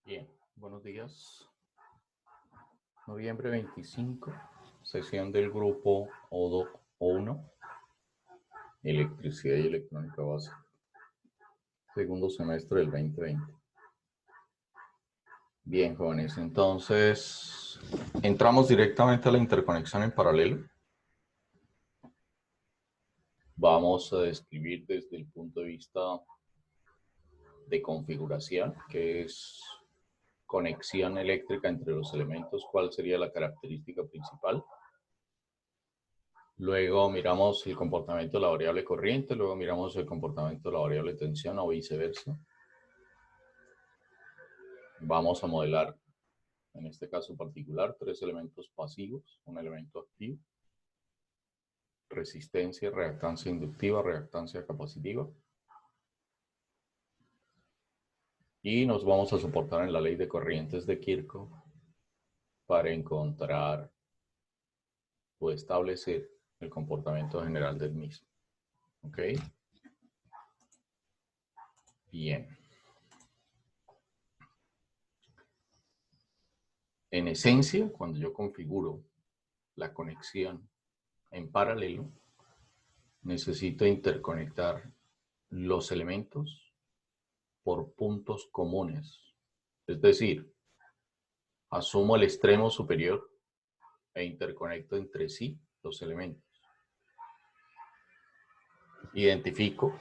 Bien, buenos días. Noviembre 25, sesión del grupo O1, Electricidad y Electrónica Básica, segundo semestre del 2020. Bien, jóvenes, entonces entramos directamente a la interconexión en paralelo. Vamos a describir desde el punto de vista de configuración, que es conexión eléctrica entre los elementos, cuál sería la característica principal. Luego miramos el comportamiento de la variable corriente, luego miramos el comportamiento de la variable tensión o viceversa. Vamos a modelar, en este caso particular, tres elementos pasivos, un elemento activo, resistencia, reactancia inductiva, reactancia capacitiva. Y nos vamos a soportar en la ley de corrientes de Kirchhoff para encontrar o establecer el comportamiento general del mismo. ¿Ok? Bien. En esencia, cuando yo configuro la conexión en paralelo, necesito interconectar los elementos por puntos comunes. Es decir, asumo el extremo superior e interconecto entre sí los elementos. Identifico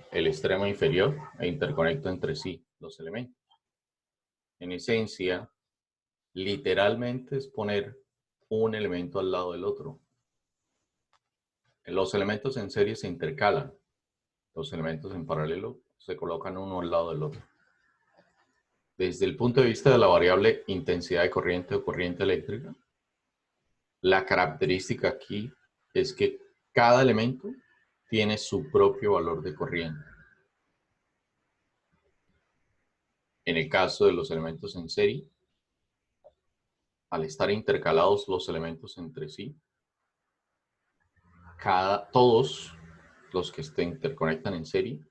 el extremo inferior e interconecto entre sí los elementos. En esencia, literalmente es poner un elemento al lado del otro. Los elementos en serie se intercalan. Los elementos en paralelo se colocan uno al lado del otro. Desde el punto de vista de la variable intensidad de corriente o corriente eléctrica, la característica aquí es que cada elemento tiene su propio valor de corriente. En el caso de los elementos en serie, al estar intercalados los elementos entre sí, todos los que se interconectan en serie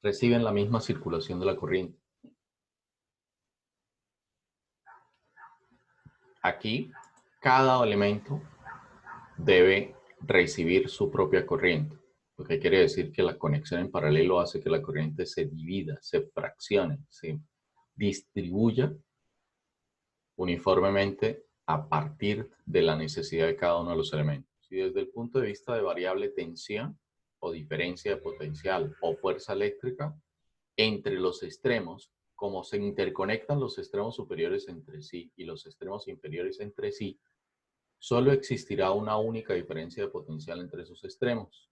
reciben la misma circulación de la corriente. Aquí, cada elemento debe recibir su propia corriente, lo que quiere decir que la conexión en paralelo hace que la corriente se divida, se fraccione, se distribuya uniformemente a partir de la necesidad de cada uno de los elementos. Y desde el punto de vista de variable tensión o diferencia de potencial o fuerza eléctrica, entre los extremos, como se interconectan los extremos superiores entre sí y los extremos inferiores entre sí, solo existirá una única diferencia de potencial entre esos extremos.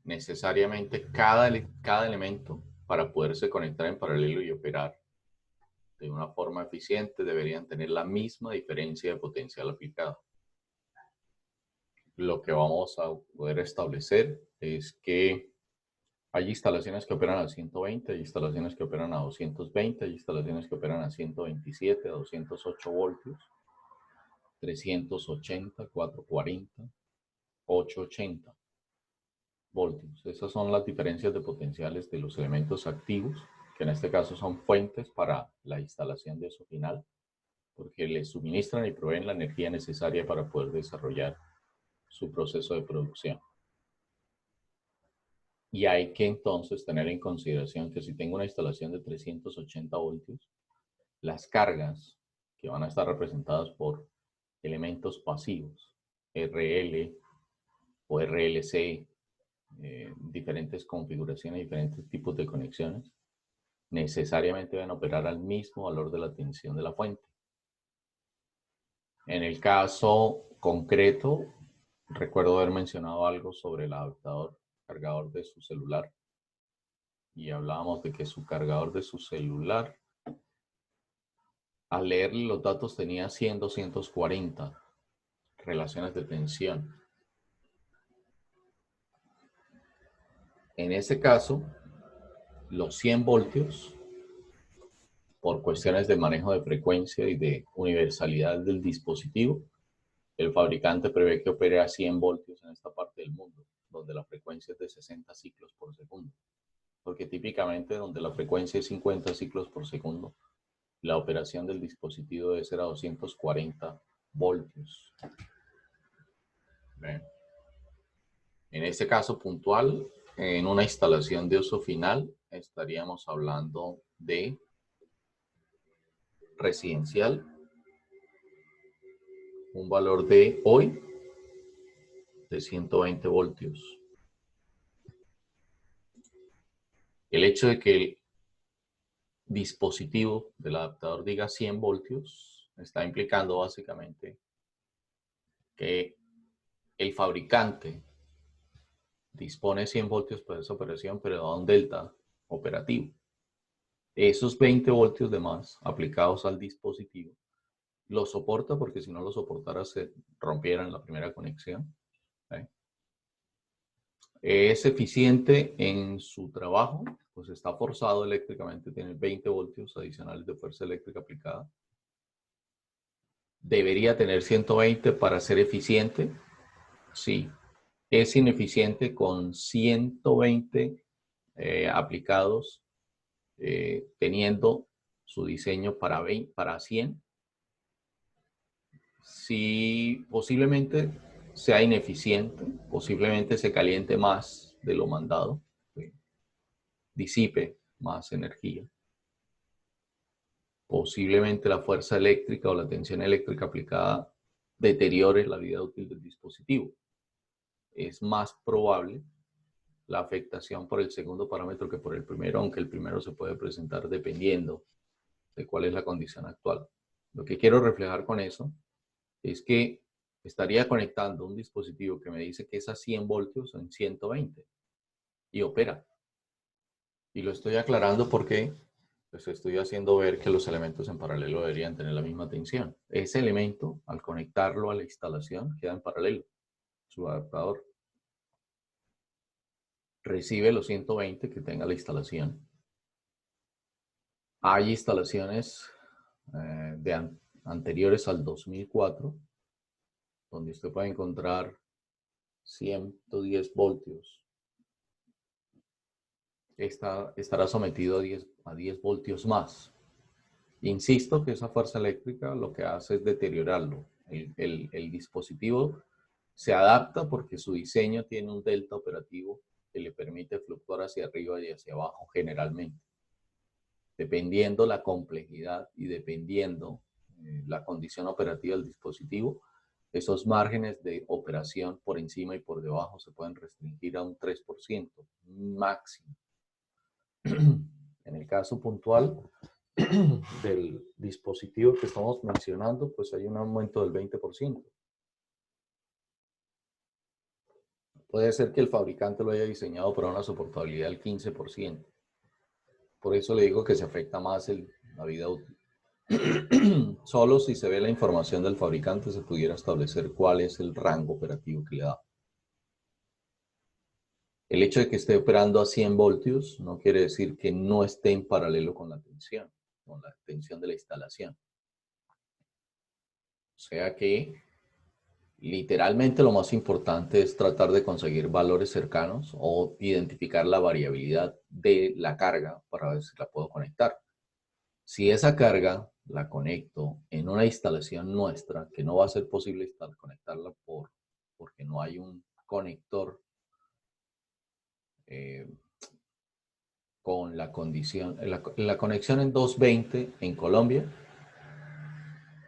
Necesariamente cada elemento, para poderse conectar en paralelo y operar de una forma eficiente, deberían tener la misma diferencia de potencial aplicado. Lo que vamos a poder establecer es que hay instalaciones que operan a 120, hay instalaciones que operan a 220, hay instalaciones que operan a 127, a 208 voltios, 380, 440, 880 voltios. Esas son las diferencias de potenciales de los elementos activos, que en este caso son fuentes para la instalación de su final, porque les suministran y proveen la energía necesaria para poder desarrollar su proceso de producción. Y hay que entonces tener en consideración que si tengo una instalación de 380 voltios, las cargas que van a estar representadas por elementos pasivos, RL o RLC, diferentes configuraciones, diferentes tipos de conexiones, necesariamente van a operar al mismo valor de la tensión de la fuente. En el caso concreto, recuerdo haber mencionado algo sobre el adaptador cargador de su celular y hablábamos de que su cargador de su celular, al leerle los datos, tenía 100, 240 relaciones de tensión. En ese caso, los 100 voltios, por cuestiones de manejo de frecuencia y de universalidad del dispositivo, el fabricante prevé que opere a 100 voltios en esta parte del mundo. donde la frecuencia es de 60 ciclos por segundo. Porque típicamente donde la frecuencia es 50 ciclos por segundo, la operación del dispositivo debe ser a 240 voltios. Bien. En este caso puntual, en una instalación de uso final, estaríamos hablando de residencial, un valor de hoy de 120 voltios. El hecho de que el dispositivo del adaptador diga 100 voltios está implicando básicamente que el fabricante dispone 100 voltios para esa operación, pero da un delta operativo. Esos 20 voltios de más aplicados al dispositivo lo soporta, porque si no lo soportara se rompiera en la primera conexión. Es eficiente en su trabajo, pues está forzado eléctricamente, tiene 20 voltios adicionales de fuerza eléctrica aplicada. Debería tener 120 para ser eficiente. Sí, es ineficiente con 120 aplicados, teniendo su diseño para 100. Sí, posiblemente sea ineficiente, posiblemente se caliente más de lo mandado, ¿sí? Disipe más energía. Posiblemente la fuerza eléctrica o la tensión eléctrica aplicada deteriore la vida útil del dispositivo. Es más probable la afectación por el segundo parámetro que por el primero, aunque el primero se puede presentar dependiendo de cuál es la condición actual. Lo que quiero reflejar con eso es que estaría conectando un dispositivo que me dice que es a 100 voltios en 120 y opera. Y lo estoy aclarando porque pues estoy haciendo ver que los elementos en paralelo deberían tener la misma tensión. Ese elemento, al conectarlo a la instalación, queda en paralelo. Su adaptador recibe los 120 que tenga la instalación. Hay instalaciones anteriores al 2004 donde usted puede encontrar 110 voltios. Estará sometido a 10 voltios más. Insisto que esa fuerza eléctrica lo que hace es deteriorarlo. El dispositivo se adapta porque su diseño tiene un delta operativo que le permite fluctuar hacia arriba y hacia abajo generalmente. Dependiendo la complejidad y dependiendo la condición operativa del dispositivo, esos márgenes de operación por encima y por debajo se pueden restringir a un 3% máximo. En el caso puntual del dispositivo que estamos mencionando, pues hay un aumento del 20%. Puede ser que el fabricante lo haya diseñado para una soportabilidad del 15%. Por eso le digo que se afecta más la vida útil. Solo si se ve la información del fabricante se pudiera establecer cuál es el rango operativo que le da. El hecho de que esté operando a 100 voltios no quiere decir que no esté en paralelo con la tensión de la instalación. O sea que literalmente lo más importante es tratar de conseguir valores cercanos o identificar la variabilidad de la carga para ver si la puedo conectar. Si esa carga la conecto en una instalación nuestra, que no va a ser posible conectarla porque no hay un conector con la condición, la conexión en 220 en Colombia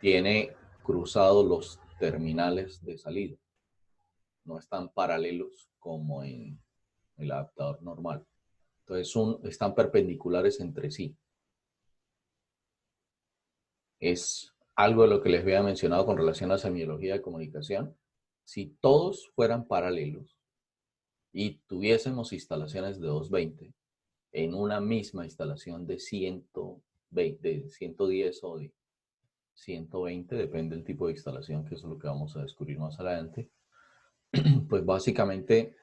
tiene cruzados los terminales de salida. No están paralelos como en el adaptador normal. Entonces están perpendiculares entre sí. Es algo de lo que les había mencionado con relación a la semiología de comunicación. Si todos fueran paralelos y tuviésemos instalaciones de 220 en una misma instalación de 110 o de 120, depende del tipo de instalación, que eso es lo que vamos a descubrir más adelante, pues básicamente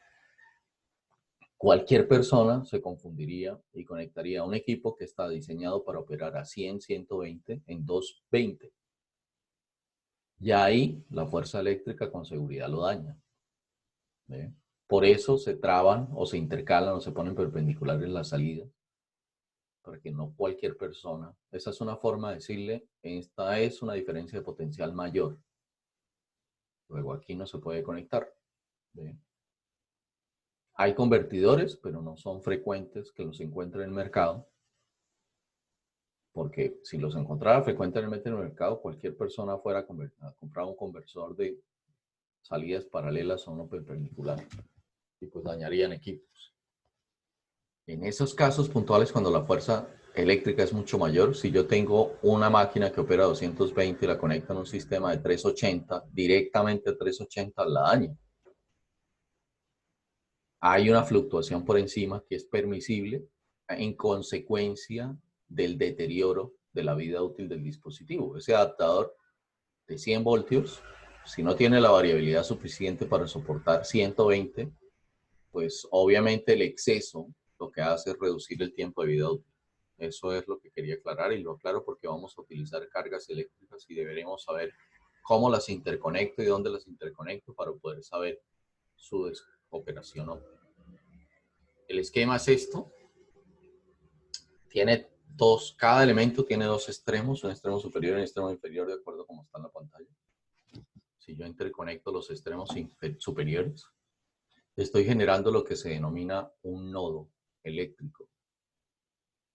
cualquier persona se confundiría y conectaría a un equipo que está diseñado para operar a 100, 120 en 220. Y ahí la fuerza eléctrica con seguridad lo daña. ¿Ve? Por eso se traban o se intercalan o se ponen perpendiculares las salidas, para que no cualquier persona, esa es una forma de decirle, esta es una diferencia de potencial mayor. Luego aquí no se puede conectar. ¿Ve? Hay convertidores, pero no son frecuentes que los encuentren en el mercado, porque si los encontrara frecuentemente en el mercado, cualquier persona fuera a comprar un conversor de salidas paralelas a uno perpendicular y pues dañarían equipos. En esos casos puntuales, cuando la fuerza eléctrica es mucho mayor, si yo tengo una máquina que opera 220 y la conecto en un sistema de 380, directamente a 380 la daña. Hay una fluctuación por encima que es permisible en consecuencia del deterioro de la vida útil del dispositivo. Ese adaptador de 100 voltios, si no tiene la variabilidad suficiente para soportar 120, pues obviamente el exceso lo que hace es reducir el tiempo de vida útil. Eso es lo que quería aclarar y lo aclaro porque vamos a utilizar cargas eléctricas y deberemos saber cómo las interconecto y dónde las interconecto para poder saber su operación óptima. El esquema es esto. Tiene cada elemento tiene dos extremos, un extremo superior y un extremo inferior de acuerdo a cómo está en la pantalla. Si yo interconecto los extremos superiores, estoy generando lo que se denomina un nodo eléctrico.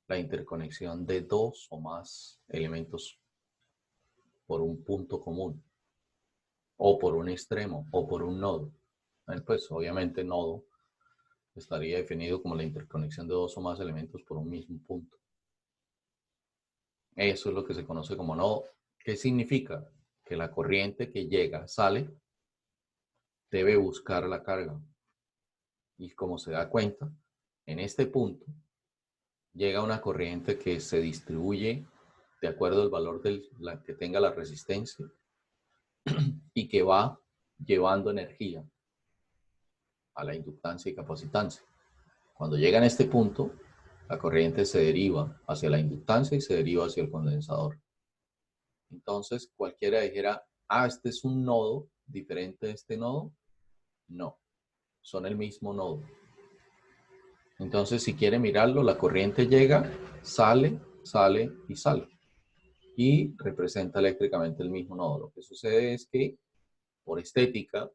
La interconexión de dos o más elementos por un punto común, o por un extremo, o por un nodo. Pues obviamente nodo estaría definido como la interconexión de dos o más elementos por un mismo punto. Eso es lo que se conoce como nodo. ¿Qué significa? Que la corriente que llega, sale, debe buscar la carga. Y como se da cuenta, en este punto llega una corriente que se distribuye de acuerdo al valor que tenga la resistencia y que va llevando energía a la inductancia y capacitancia. Cuando llega a este punto, la corriente se deriva hacia la inductancia y se deriva hacia el condensador. Entonces, cualquiera dijera, este es un nodo diferente de este nodo. No, son el mismo nodo. Entonces, si quiere mirarlo, la corriente llega, sale, sale y sale. Y representa eléctricamente el mismo nodo. Lo que sucede es que, por estética,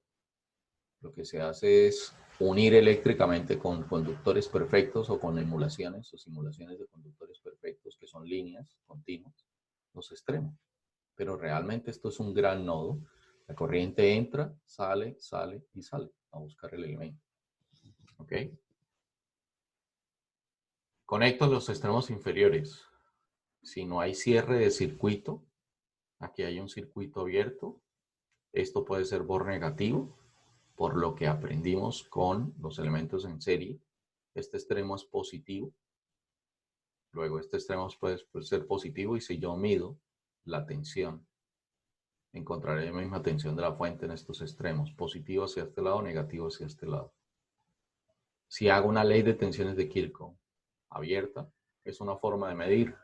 lo que se hace es unir eléctricamente con conductores perfectos o con emulaciones o simulaciones de conductores perfectos, que son líneas continuas, los extremos. Pero realmente esto es un gran nodo. La corriente entra, sale, sale y sale a buscar el elemento. ¿Ok? Conecto los extremos inferiores. Si no hay cierre de circuito, aquí hay un circuito abierto. Esto puede ser BOR negativo, por lo que aprendimos con los elementos en serie. Este extremo es positivo. Luego este extremo puede ser positivo y si yo mido la tensión, encontraré la misma tensión de la fuente en estos extremos, positivo hacia este lado, negativo hacia este lado. Si hago una ley de tensiones de Kirchhoff abierta, es una forma de medir.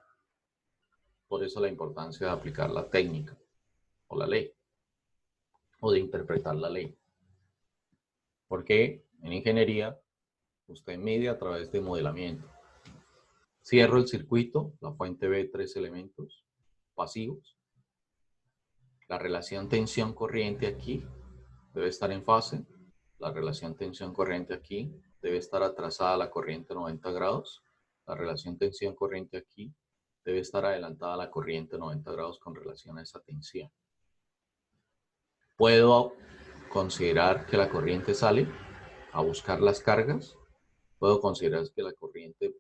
Por eso la importancia de aplicar la técnica o la ley, o de interpretar la ley. Porque en ingeniería usted mide a través de modelamiento. Cierro el circuito, la fuente ve 3 elementos pasivos. La relación tensión-corriente aquí debe estar en fase. La relación tensión-corriente aquí debe estar atrasada a la corriente 90 grados. La relación tensión-corriente aquí debe estar adelantada a la corriente 90 grados con relación a esa tensión. Puedo considerar que la corriente sale a buscar las cargas. Puedo considerar que la corriente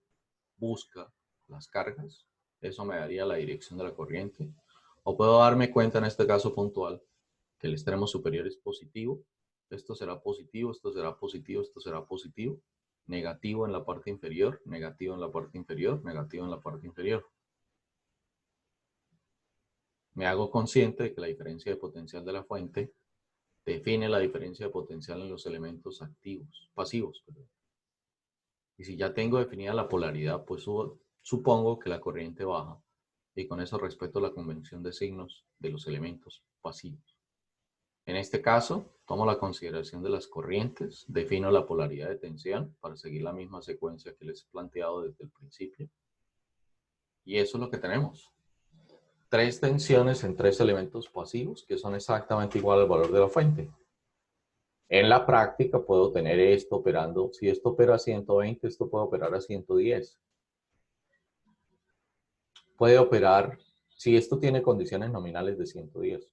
busca las cargas. Eso me daría la dirección de la corriente. O puedo darme cuenta en este caso puntual que el extremo superior es positivo. Esto será positivo, esto será positivo, esto será positivo. Negativo en la parte inferior, negativo en la parte inferior, negativo en la parte inferior. Me hago consciente de que la diferencia de potencial de la fuente define la diferencia de potencial en los elementos pasivos. Y si ya tengo definida la polaridad, pues supongo que la corriente baja. Y con eso respeto la convención de signos de los elementos pasivos. En este caso, tomo la consideración de las corrientes, defino la polaridad de tensión para seguir la misma secuencia que les he planteado desde el principio. Y eso es lo que tenemos. 3 tensiones en 3 elementos pasivos que son exactamente igual al valor de la fuente. En la práctica puedo tener esto operando, si esto opera a 120, esto puede operar a 110. Puede operar, si esto tiene condiciones nominales de 110.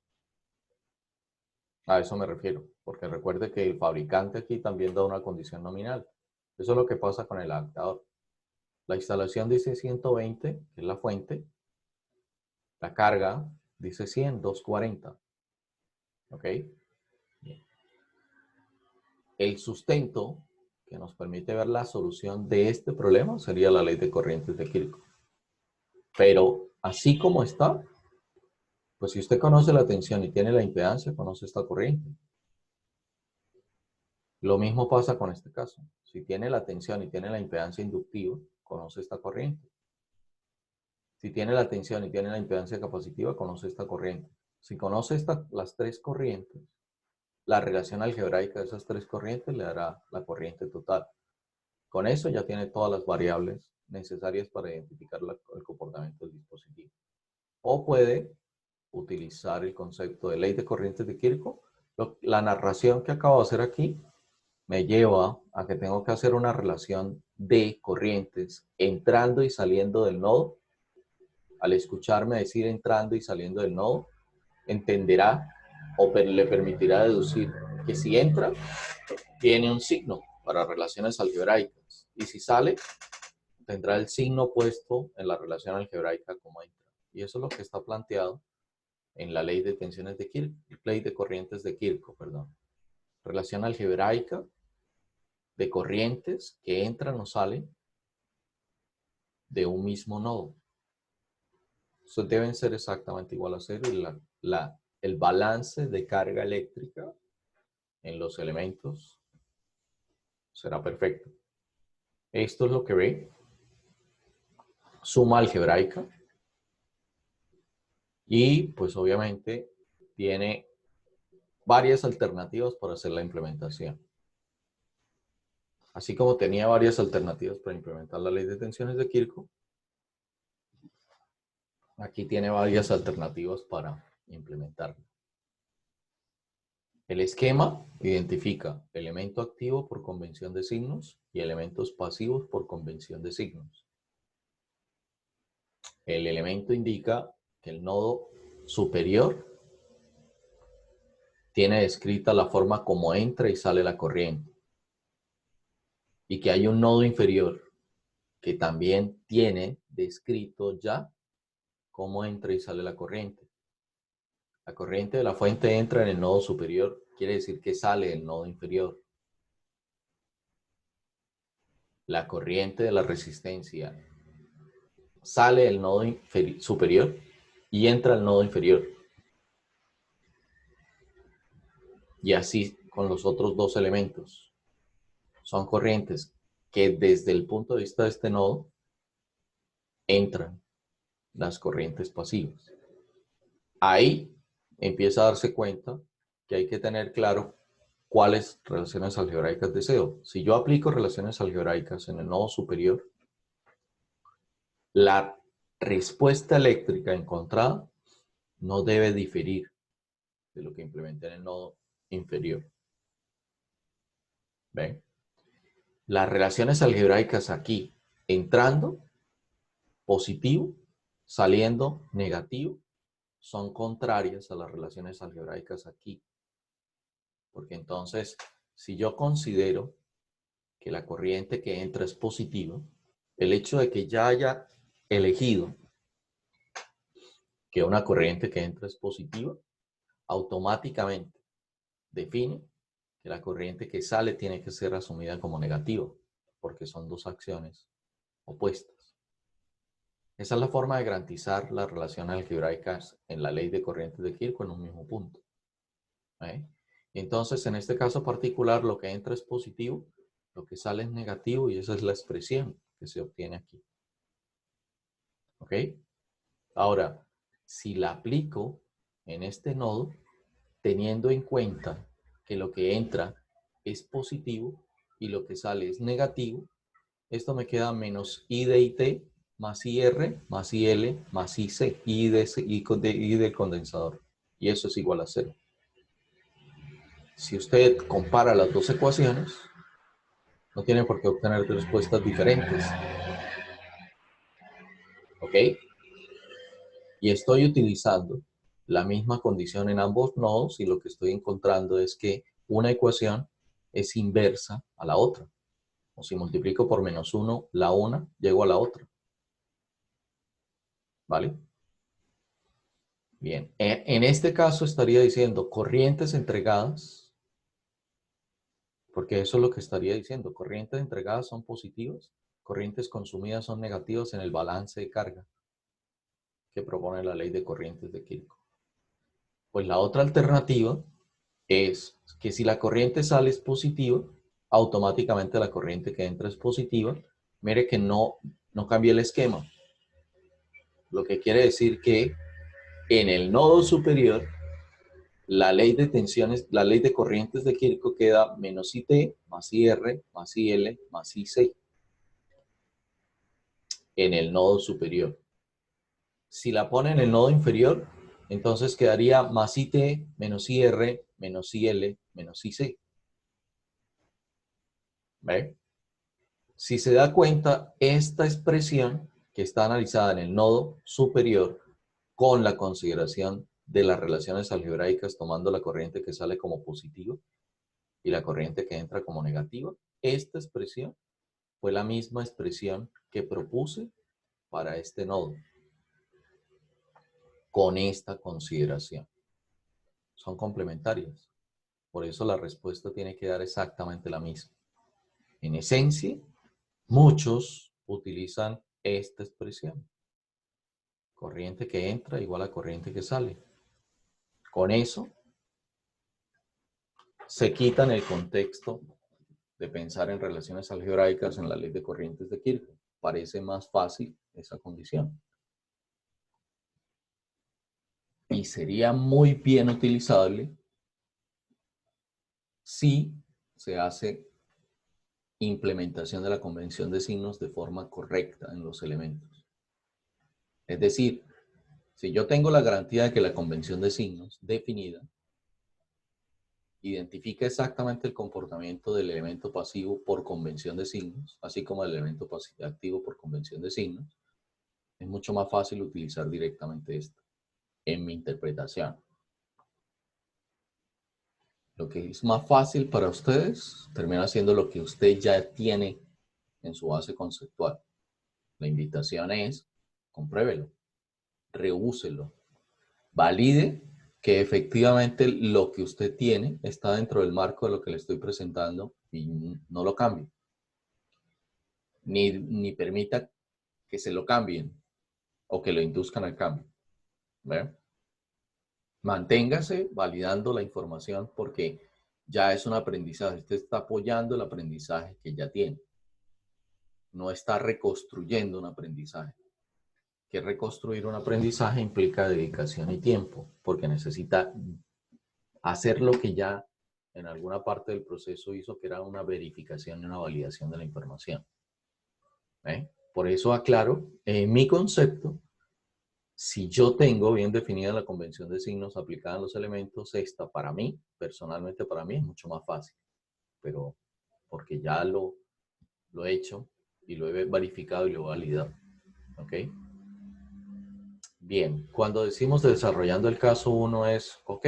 A eso me refiero, porque recuerde que el fabricante aquí también da una condición nominal. Eso es lo que pasa con el adaptador. La instalación dice 120, que es la fuente. La carga dice 100, 240. ¿Ok? Bien. El sustento que nos permite ver la solución de este problema sería la ley de corrientes de Kirchhoff. Pero así como está, pues si usted conoce la tensión y tiene la impedancia, conoce esta corriente. Lo mismo pasa con este caso. Si tiene la tensión y tiene la impedancia inductiva, conoce esta corriente. Si tiene la tensión y tiene la impedancia capacitiva, conoce esta corriente. Si conoce las 3 corrientes, la relación algebraica de esas 3 corrientes le dará la corriente total. Con eso ya tiene todas las variables necesarias para identificar el comportamiento del dispositivo. O puede utilizar el concepto de ley de corrientes de Kirchhoff. La narración que acabo de hacer aquí me lleva a que tengo que hacer una relación de corrientes entrando y saliendo del nodo. Al escucharme decir entrando y saliendo del nodo, entenderá o le permitirá deducir que si entra, tiene un signo para relaciones algebraicas. Y si sale, tendrá el signo opuesto en la relación algebraica como entra. Y eso es lo que está planteado en la ley de tensiones de Kirchhoff, ley de corrientes de Kirchhoff, perdón. Relación algebraica de corrientes que entran o salen de un mismo nodo. Eso deben ser exactamente igual a cero y el balance de carga eléctrica en los elementos será perfecto. Esto es lo que ve. Suma algebraica. Y pues obviamente tiene varias alternativas para hacer la implementación. Así como tenía varias alternativas para implementar la ley de tensiones de Kirchhoff, aquí tiene varias alternativas para implementarla. El esquema identifica elemento activo por convención de signos y elementos pasivos por convención de signos. El elemento indica que el nodo superior tiene descrita la forma como entra y sale la corriente. Y que hay un nodo inferior que también tiene descrito ya cómo entra y sale la corriente. La corriente de la fuente entra en el nodo superior, quiere decir que sale del nodo inferior. La corriente de la resistencia sale del nodo superior y entra al nodo inferior. Y así con los otros 2 elementos. Son corrientes que desde el punto de vista de este nodo entran las corrientes pasivas. Ahí empieza a darse cuenta que hay que tener claro cuáles relaciones algebraicas deseo. Si yo aplico relaciones algebraicas en el nodo superior, la respuesta eléctrica encontrada no debe diferir de lo que implementé en el nodo inferior. ¿Ven? Las relaciones algebraicas aquí, entrando, positivo, saliendo, negativo, son contrarias a las relaciones algebraicas aquí. Porque entonces, si yo considero que la corriente que entra es positiva, el hecho de que ya haya elegido que una corriente que entra es positiva, automáticamente define que la corriente que sale tiene que ser asumida como negativa, porque son 2 acciones opuestas. Esa es la forma de garantizar las relaciones algebraicas en la ley de corrientes de Kirchhoff en un mismo punto. Entonces, en este caso particular, lo que entra es positivo, lo que sale es negativo y esa es la expresión que se obtiene aquí. ¿Ok? Ahora, si la aplico en este nodo, teniendo en cuenta que lo que entra es positivo y lo que sale es negativo, esto me queda menos I de IT más IR más IL más IC, I del condensador. Y eso es igual a 0. Si usted compara las dos ecuaciones, no tiene por qué obtener respuestas diferentes. ¿Ok? Y estoy utilizando la misma condición en ambos nodos y lo que estoy encontrando es que una ecuación es inversa a la otra. O si multiplico por menos 1 la una, llego a la otra. ¿Vale? Bien. En este caso estaría diciendo corrientes entregadas, porque eso es lo que estaría diciendo. Corrientes entregadas son positivas, corrientes consumidas son negativas en el balance de carga que propone la ley de corrientes de Kirchhoff. Pues la otra alternativa es que si la corriente sale es positiva, automáticamente la corriente que entra es positiva. Mire que no cambia el esquema. Lo que quiere decir que en el nodo superior, la ley de tensiones, la ley de corrientes de Kirchhoff queda menos IT más IR más IL más IC en el nodo superior. Si la pone en el nodo inferior, entonces quedaría más IT menos IR menos IL menos IC. ¿Ve? Si se da cuenta, esta expresión que está analizada en el nodo superior con la consideración de las relaciones algebraicas tomando la corriente que sale como positiva y la corriente que entra como negativa, esta expresión fue la misma expresión que propuse para este nodo con esta consideración. Son complementarias. Por eso la respuesta tiene que dar exactamente la misma. En esencia, muchos utilizan esta expresión. Corriente que entra igual a corriente que sale. Con eso, se quitan el contexto de pensar en relaciones algebraicas en la ley de corrientes de Kirchhoff. Parece más fácil esa condición. Y sería muy bien utilizable si se hace implementación de la convención de signos de forma correcta en los elementos. Es decir, si yo tengo la garantía de que la convención de signos definida identifica exactamente el comportamiento del elemento pasivo por convención de signos, así como el elemento activo por convención de signos, es mucho más fácil utilizar directamente esto en mi interpretación. Lo que es más fácil para ustedes termina siendo lo que usted ya tiene en su base conceptual. La invitación es, compruébelo, reúselo, valide que efectivamente lo que usted tiene está dentro del marco de lo que le estoy presentando y no lo cambie. Ni permita que se lo cambien o que lo induzcan al cambio. ¿Ve? Manténgase validando la información porque ya es un aprendizaje. Usted está apoyando el aprendizaje que ya tiene. No está reconstruyendo un aprendizaje. Que reconstruir un aprendizaje implica dedicación y tiempo, porque necesita hacer lo que ya en alguna parte del proceso hizo, que era una verificación y una validación de la información. Por eso aclaro, en mi concepto, si yo tengo bien definida la convención de signos aplicada en los elementos, esta para mí, personalmente para mí, es mucho más fácil. Pero porque ya lo he hecho y lo he verificado y lo he validado. ¿Ok? Bien, cuando decimos desarrollando el caso 1 es, ok,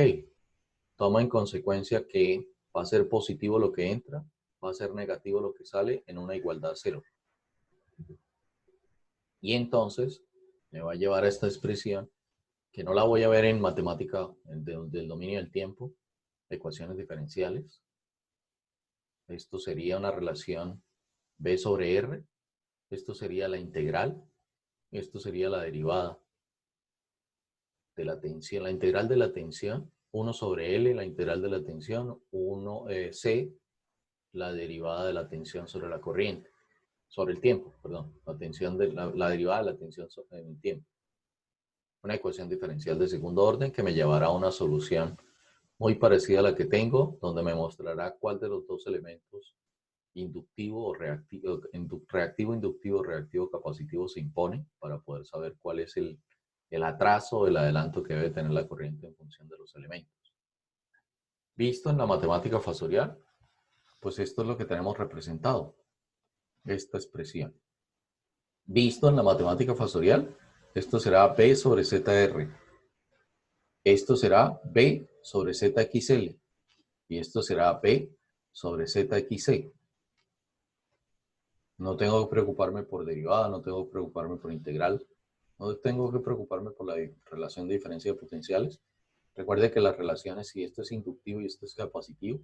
toma en consecuencia que va a ser positivo lo que entra, va a ser negativo lo que sale en una igualdad 0. Y entonces me va a llevar a esta expresión que no la voy a ver en matemática del dominio del tiempo, ecuaciones diferenciales. Esto sería una relación B sobre R. Esto sería la integral. Esto sería la derivada de la tensión. La integral de la tensión, 1 sobre L, la integral de la tensión, 1 C, la derivada de la tensión sobre la corriente. Sobre el tiempo, perdón. La derivada de la tensión en el tiempo. Una ecuación diferencial de segundo orden que me llevará a una solución muy parecida a la que tengo, donde me mostrará cuál de los dos elementos inductivo o reactivo, reactivo, inductivo, reactivo, capacitivo se impone para poder saber cuál es el atraso o el adelanto que debe tener la corriente en función de los elementos. Visto en la matemática fasorial, pues esto es lo que tenemos representado, esta expresión. Visto en la matemática fasorial, esto será B sobre ZR. Esto será B sobre ZXL. Y esto será B sobre ZXC. No tengo que preocuparme por derivada, no tengo que preocuparme por integral, no tengo que preocuparme por la relación de diferencia de potenciales. Recuerde que las relaciones, si esto es inductivo y esto es capacitivo,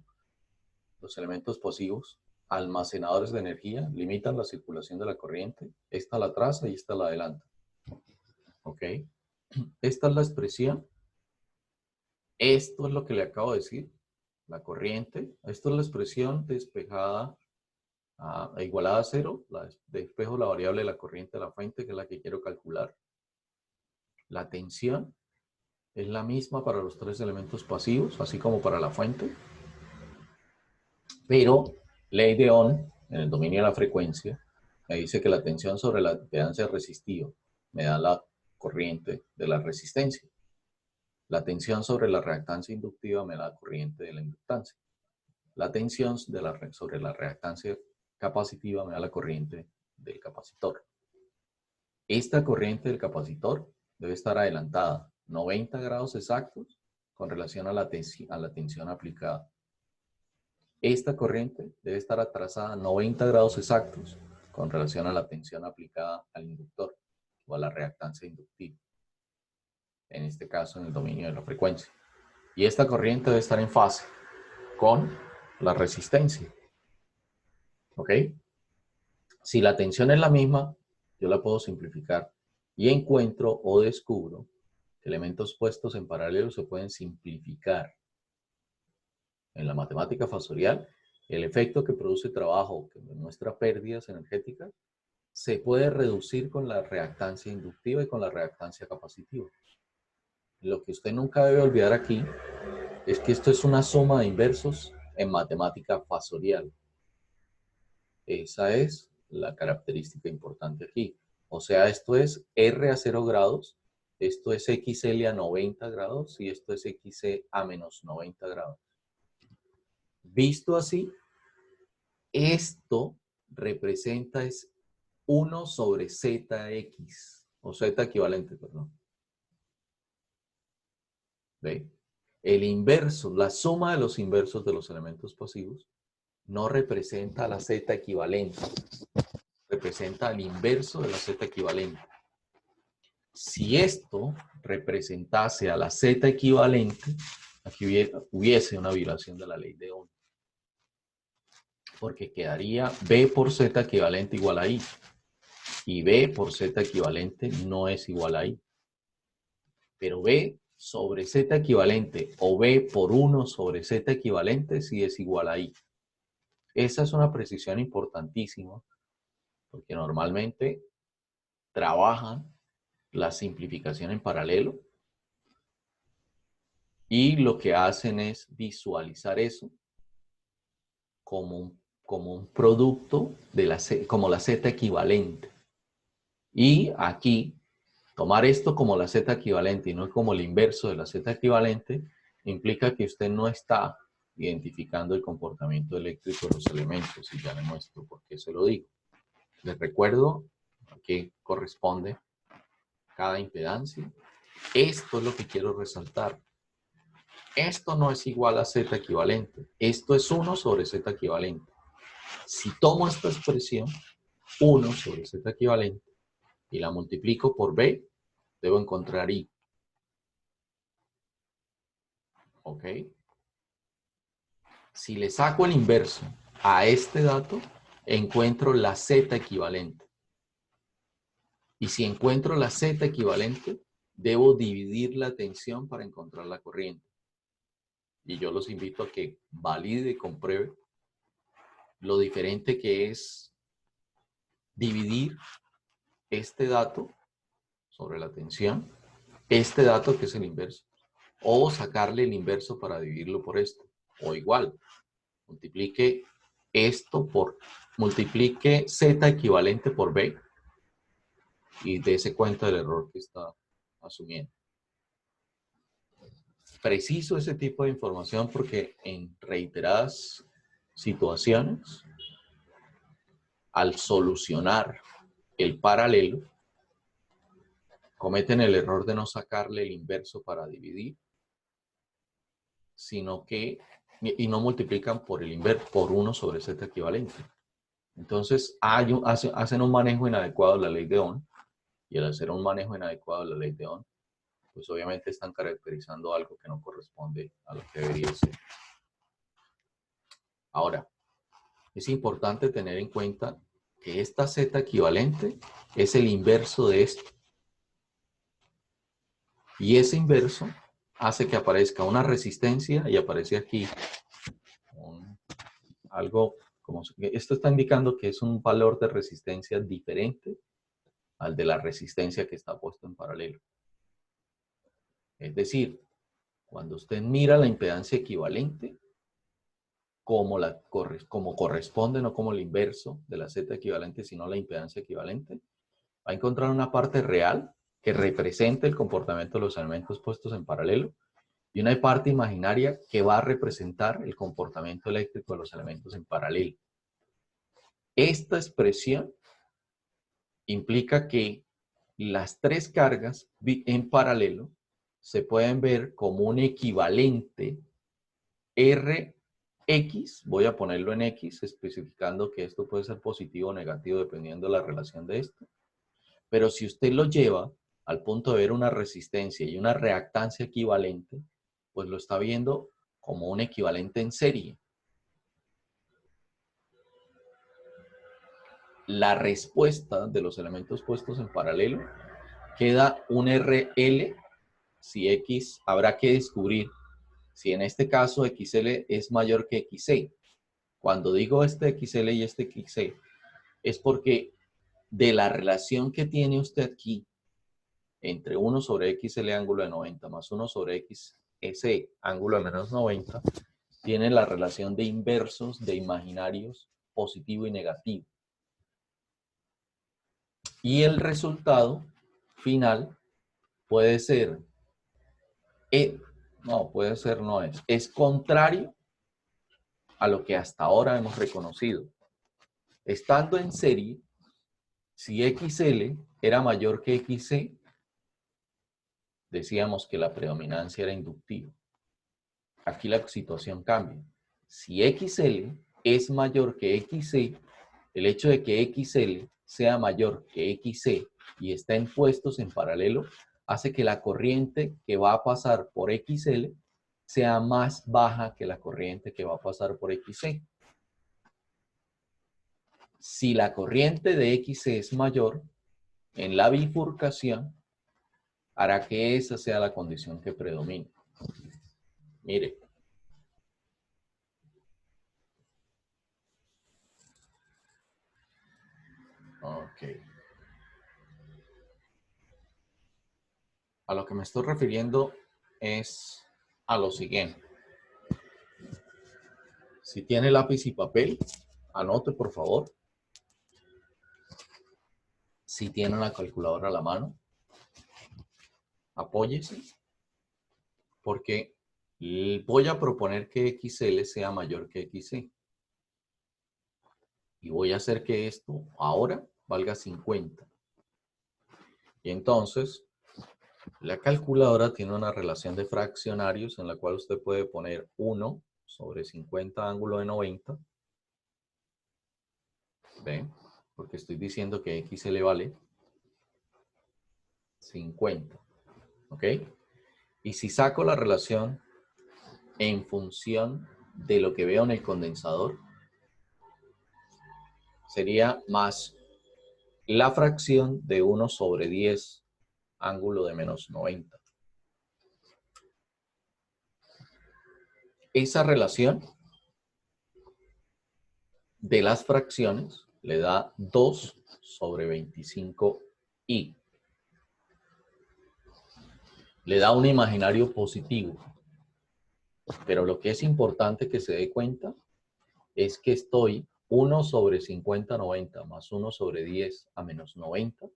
los elementos pasivos, almacenadores de energía, limitan la circulación de la corriente. Esta la traza y esta la adelanta. ¿Ok? Esta es la expresión. Esto es lo que le acabo de decir. La corriente. Esto es la expresión despejada igualada a cero. Despejo la variable de la corriente de la fuente, que es la que quiero calcular. La tensión es la misma para los tres elementos pasivos, así como para la fuente. Pero ley de Ohm, en el dominio de la frecuencia, me dice que la tensión sobre la impedancia resistiva me da la corriente de la resistencia. La tensión sobre la reactancia inductiva me da la corriente de la inductancia. La tensión sobre la reactancia capacitiva me da la corriente del capacitor. Esta corriente del capacitor debe estar adelantada 90 grados exactos con relación a la tensión aplicada. Esta corriente debe estar atrasada 90 grados exactos con relación a la tensión aplicada al inductor o a la reactancia inductiva. En este caso, en el dominio de la frecuencia. Y esta corriente debe estar en fase con la resistencia. ¿Ok? Si la tensión es la misma, yo la puedo simplificar y encuentro o descubro que elementos puestos en paralelo se pueden simplificar. En la matemática fasorial, el efecto que produce trabajo, que muestra pérdidas energéticas, se puede reducir con la reactancia inductiva y con la reactancia capacitiva. Lo que usted nunca debe olvidar aquí es que esto es una suma de inversos en matemática fasorial. Esa es la característica importante aquí. O sea, esto es R a 0 grados, esto es XL a 90 grados y esto es XC a menos 90 grados. Visto así, esto representa es 1 sobre ZX, o Z equivalente, perdón. ¿Ve? El inverso, la suma de los inversos de los elementos pasivos, no representa la Z equivalente, representa el inverso de la Z equivalente. Si esto representase a la Z equivalente, aquí hubiese una violación de la ley de Ohm. Porque quedaría B por Z equivalente igual a I. Y B por Z equivalente no es igual a I. Pero B sobre Z equivalente o B por 1 sobre Z equivalente sí es igual a I. Esa es una precisión importantísima porque normalmente trabajan la simplificación en paralelo y lo que hacen es visualizar eso como un producto de como la Z equivalente. Y aquí, tomar esto como la Z equivalente y no como el inverso de la Z equivalente, implica que usted no está identificando el comportamiento eléctrico de los elementos. Y ya le muestro por qué se lo digo. Les recuerdo a qué corresponde cada impedancia. Esto es lo que quiero resaltar. Esto no es igual a Z equivalente. Esto es 1 sobre Z equivalente. Si tomo esta expresión, 1 sobre Z equivalente, y la multiplico por B, debo encontrar I. ¿Ok? Si le saco el inverso a este dato, encuentro la Z equivalente. Y si encuentro la Z equivalente, debo dividir la tensión para encontrar la corriente. Y yo los invito a que valide y compruebe lo diferente que es dividir este dato sobre la tensión, este dato que es el inverso, o sacarle el inverso para dividirlo por esto, o igual, multiplique esto multiplique Z equivalente por B y dése cuenta del error que está asumiendo. Preciso ese tipo de información porque en reiteradas situaciones, al solucionar el paralelo, cometen el error de no sacarle el inverso para dividir, sino que, y no multiplican por el inverso, por 1 sobre Z equivalente. Entonces, hacen un manejo inadecuado de la ley de Ohm, y al hacer un manejo inadecuado de la ley de Ohm, pues obviamente están caracterizando algo que no corresponde a lo que debería ser. Ahora, es importante tener en cuenta que esta Z equivalente es el inverso de esto. Y ese inverso hace que aparezca una resistencia y aparece aquí algo como... Esto está indicando que es un valor de resistencia diferente al de la resistencia que está puesto en paralelo. Es decir, cuando usted mira la impedancia equivalente, como corresponde, no como el inverso de la Z equivalente, sino la impedancia equivalente, va a encontrar una parte real que representa el comportamiento de los elementos puestos en paralelo y una parte imaginaria que va a representar el comportamiento eléctrico de los elementos en paralelo. Esta expresión implica que las tres cargas en paralelo se pueden ver como un equivalente Rx, voy a ponerlo en X, especificando que esto puede ser positivo o negativo dependiendo de la relación de esto. Pero si usted lo lleva al punto de ver una resistencia y una reactancia equivalente, pues lo está viendo como un equivalente en serie. La respuesta de los elementos puestos en paralelo queda un RL si X, habrá que descubrir si en este caso XL es mayor que XC. Cuando digo este XL y este XC, es porque de la relación que tiene usted aquí entre 1 sobre XL ángulo de 90 más 1 sobre XS ángulo de menos 90, tiene la relación de inversos de imaginarios positivo y negativo. Y el resultado final puede ser, es contrario a lo que hasta ahora hemos reconocido. Estando en serie, si XL era mayor que XC, decíamos que la predominancia era inductiva. Aquí la situación cambia. Si XL es mayor que XC, el hecho de que XL sea mayor que XC y estén puestos en paralelo, hace que la corriente que va a pasar por XL sea más baja que la corriente que va a pasar por XC. Si la corriente de XC es mayor, en la bifurcación hará que esa sea la condición que predomine. Mire. Ok. A lo que me estoy refiriendo es a lo siguiente. Si tiene lápiz y papel, anote por favor. Si tiene una calculadora a la mano, apóyese, porque voy a proponer que XL sea mayor que XC. Y voy a hacer que esto ahora valga 50. Y entonces, la calculadora tiene una relación de fraccionarios en la cual usted puede poner 1 sobre 50 ángulo de 90. ¿Ven? Porque estoy diciendo que XL vale 50. ¿Ok? Y si saco la relación en función de lo que veo en el condensador, sería más la fracción de 1 sobre 10 ángulo de menos 90. Esa relación de las fracciones le da 2 sobre 25i. le da un imaginario positivo. Pero lo que es importante que se dé cuenta es que estoy 1 sobre 50/90 más 1 sobre 10 a menos 90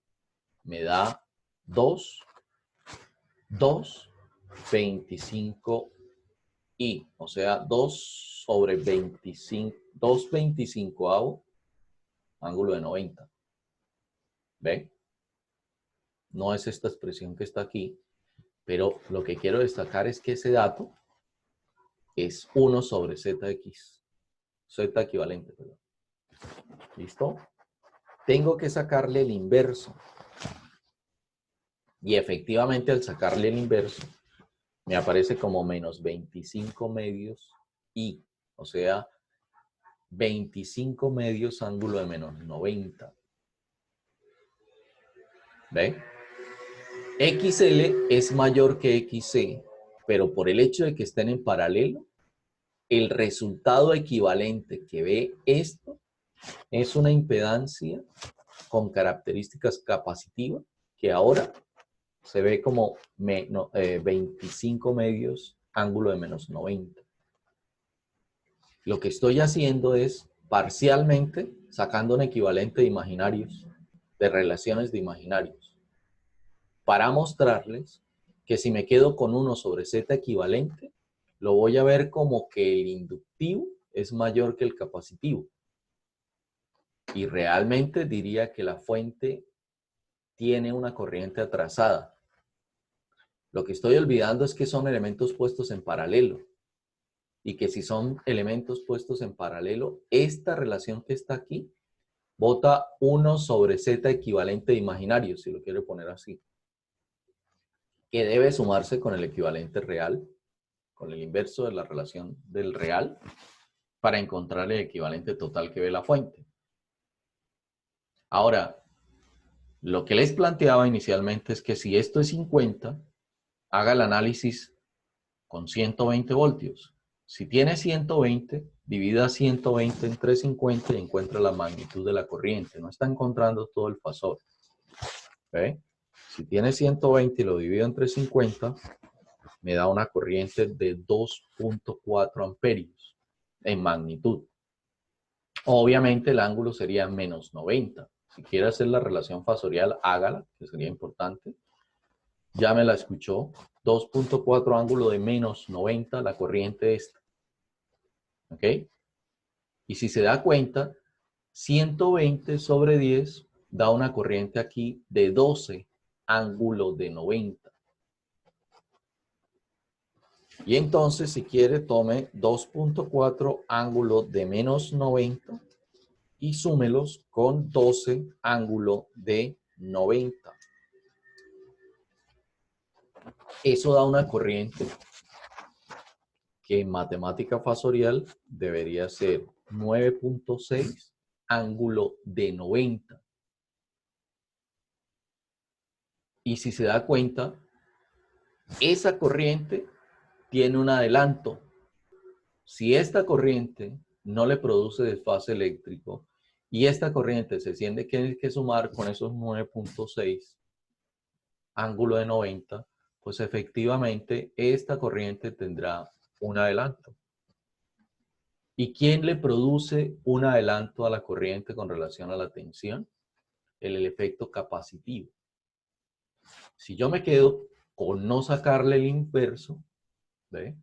me da 2,25i, o sea, 2 sobre 25, 2/25 ángulo de 90. ¿Ve? No es esta expresión que está aquí, pero lo que quiero destacar es que ese dato es 1 sobre zx, z equivalente, perdón. ¿Listo? Tengo que sacarle el inverso. Y efectivamente al sacarle el inverso, me aparece como menos 25 medios i, o sea, 25 medios ángulo de menos 90. ¿Ve? XL es mayor que XC, pero por el hecho de que estén en paralelo, el resultado equivalente que ve esto es una impedancia con características capacitivas que ahora se ve como 25 medios ángulo de menos 90. Lo que estoy haciendo es parcialmente sacando un equivalente de imaginarios, de relaciones de imaginarios, para mostrarles que si me quedo con 1 sobre z equivalente, lo voy a ver como que el inductivo es mayor que el capacitivo. Y realmente diría que la fuente tiene una corriente atrasada. Lo que estoy olvidando es que son elementos puestos en paralelo. Y que si son elementos puestos en paralelo, esta relación que está aquí bota 1 sobre z equivalente de imaginario, si lo quiero poner así, que debe sumarse con el equivalente real, con el inverso de la relación del real, para encontrar el equivalente total que ve la fuente. Ahora, lo que les planteaba inicialmente es que si esto es 50, haga el análisis con 120 voltios. Si tiene 120, divida 120 entre 50 y encuentra la magnitud de la corriente. No está encontrando todo el fasor. ¿Okay? Si tiene 120 y lo divido entre 50, me da una corriente de 2.4 amperios en magnitud. Obviamente el ángulo sería menos 90. Si quiere hacer la relación fasorial, hágala, que sería importante. Ya me la escuchó. 2.4 ángulo de menos 90, la corriente esta. ¿Ok? Y si se da cuenta, 120 sobre 10 da una corriente aquí de 12 ángulo de 90. Y entonces, si quiere, tome 2.4 ángulo de menos 90 y súmelos con 12 ángulo de 90. Eso da una corriente que en matemática fasorial debería ser 9.6 ángulo de 90. Y si se da cuenta, esa corriente tiene un adelanto. Si esta corriente no le produce desfase eléctrico y esta corriente se tiene que sumar con esos 9.6 ángulo de 90, pues efectivamente esta corriente tendrá un adelanto. ¿Y quién le produce un adelanto a la corriente con relación a la tensión? El efecto capacitivo. Si yo me quedo con no sacarle el inverso, ¿ve?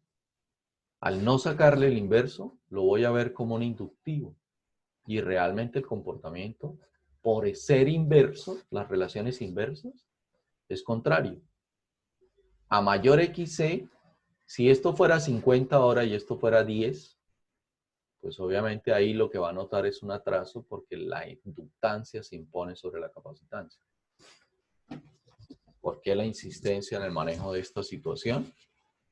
Al no sacarle el inverso, lo voy a ver como un inductivo. Y realmente el comportamiento, por ser inverso, las relaciones inversas, es contrario. A mayor XC, si esto fuera 50 ahora y esto fuera 10, pues obviamente ahí lo que va a notar es un atraso porque la inductancia se impone sobre la capacitancia. ¿Por qué la insistencia en el manejo de esta situación?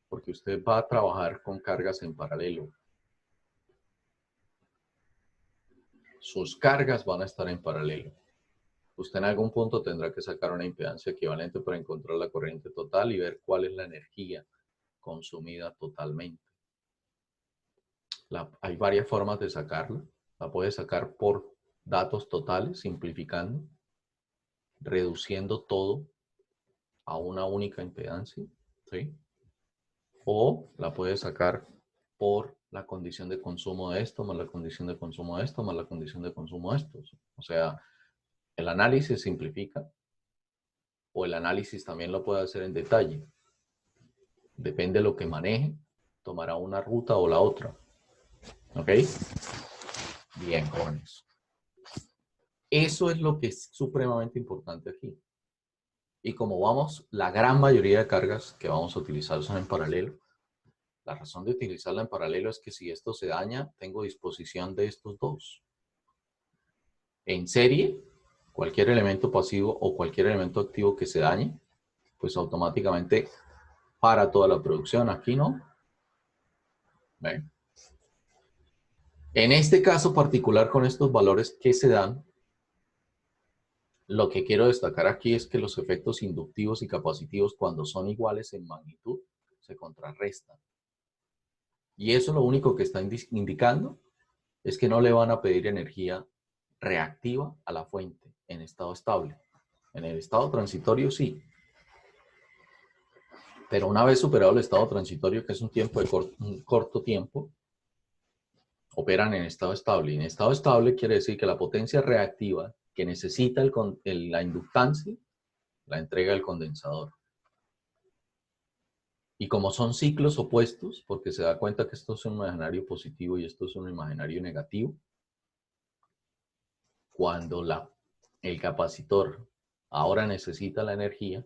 Porque usted va a trabajar con cargas en paralelo. Sus cargas van a estar en paralelo. Usted en algún punto tendrá que sacar una impedancia equivalente para encontrar la corriente total y ver cuál es la energía consumida totalmente. Hay varias formas de sacarla. La puede sacar por datos totales, simplificando, reduciendo todo a una única impedancia. ¿sí? O la puedes sacar por la condición de consumo de esto, más la condición de consumo de esto, más la condición de consumo de estos. O sea, el análisis simplifica o el análisis también lo puede hacer en detalle. Depende de lo que maneje, tomará una ruta o la otra. ¿Ok? Bien, jóvenes. Eso es lo que es supremamente importante aquí. Y como vamos, la gran mayoría de cargas que vamos a utilizar son en paralelo. La razón de utilizarla en paralelo es que si esto se daña, tengo disposición de estos dos. En serie, cualquier elemento pasivo o cualquier elemento activo que se dañe, pues automáticamente para toda la producción. Aquí no. ¿Ven? En este caso particular, con estos valores que se dan, lo que quiero destacar aquí es que los efectos inductivos y capacitivos, cuando son iguales en magnitud, se contrarrestan. Y eso lo único que está indicando es que no le van a pedir energía reactiva a la fuente en estado estable. En el estado transitorio sí. Pero una vez superado el estado transitorio, que es un tiempo de un corto tiempo, operan en estado estable. Y en estado estable quiere decir que la potencia reactiva que necesita la inductancia la entrega el condensador. Y como son ciclos opuestos, porque se da cuenta que esto es un imaginario positivo y esto es un imaginario negativo, cuando el capacitor ahora necesita la energía,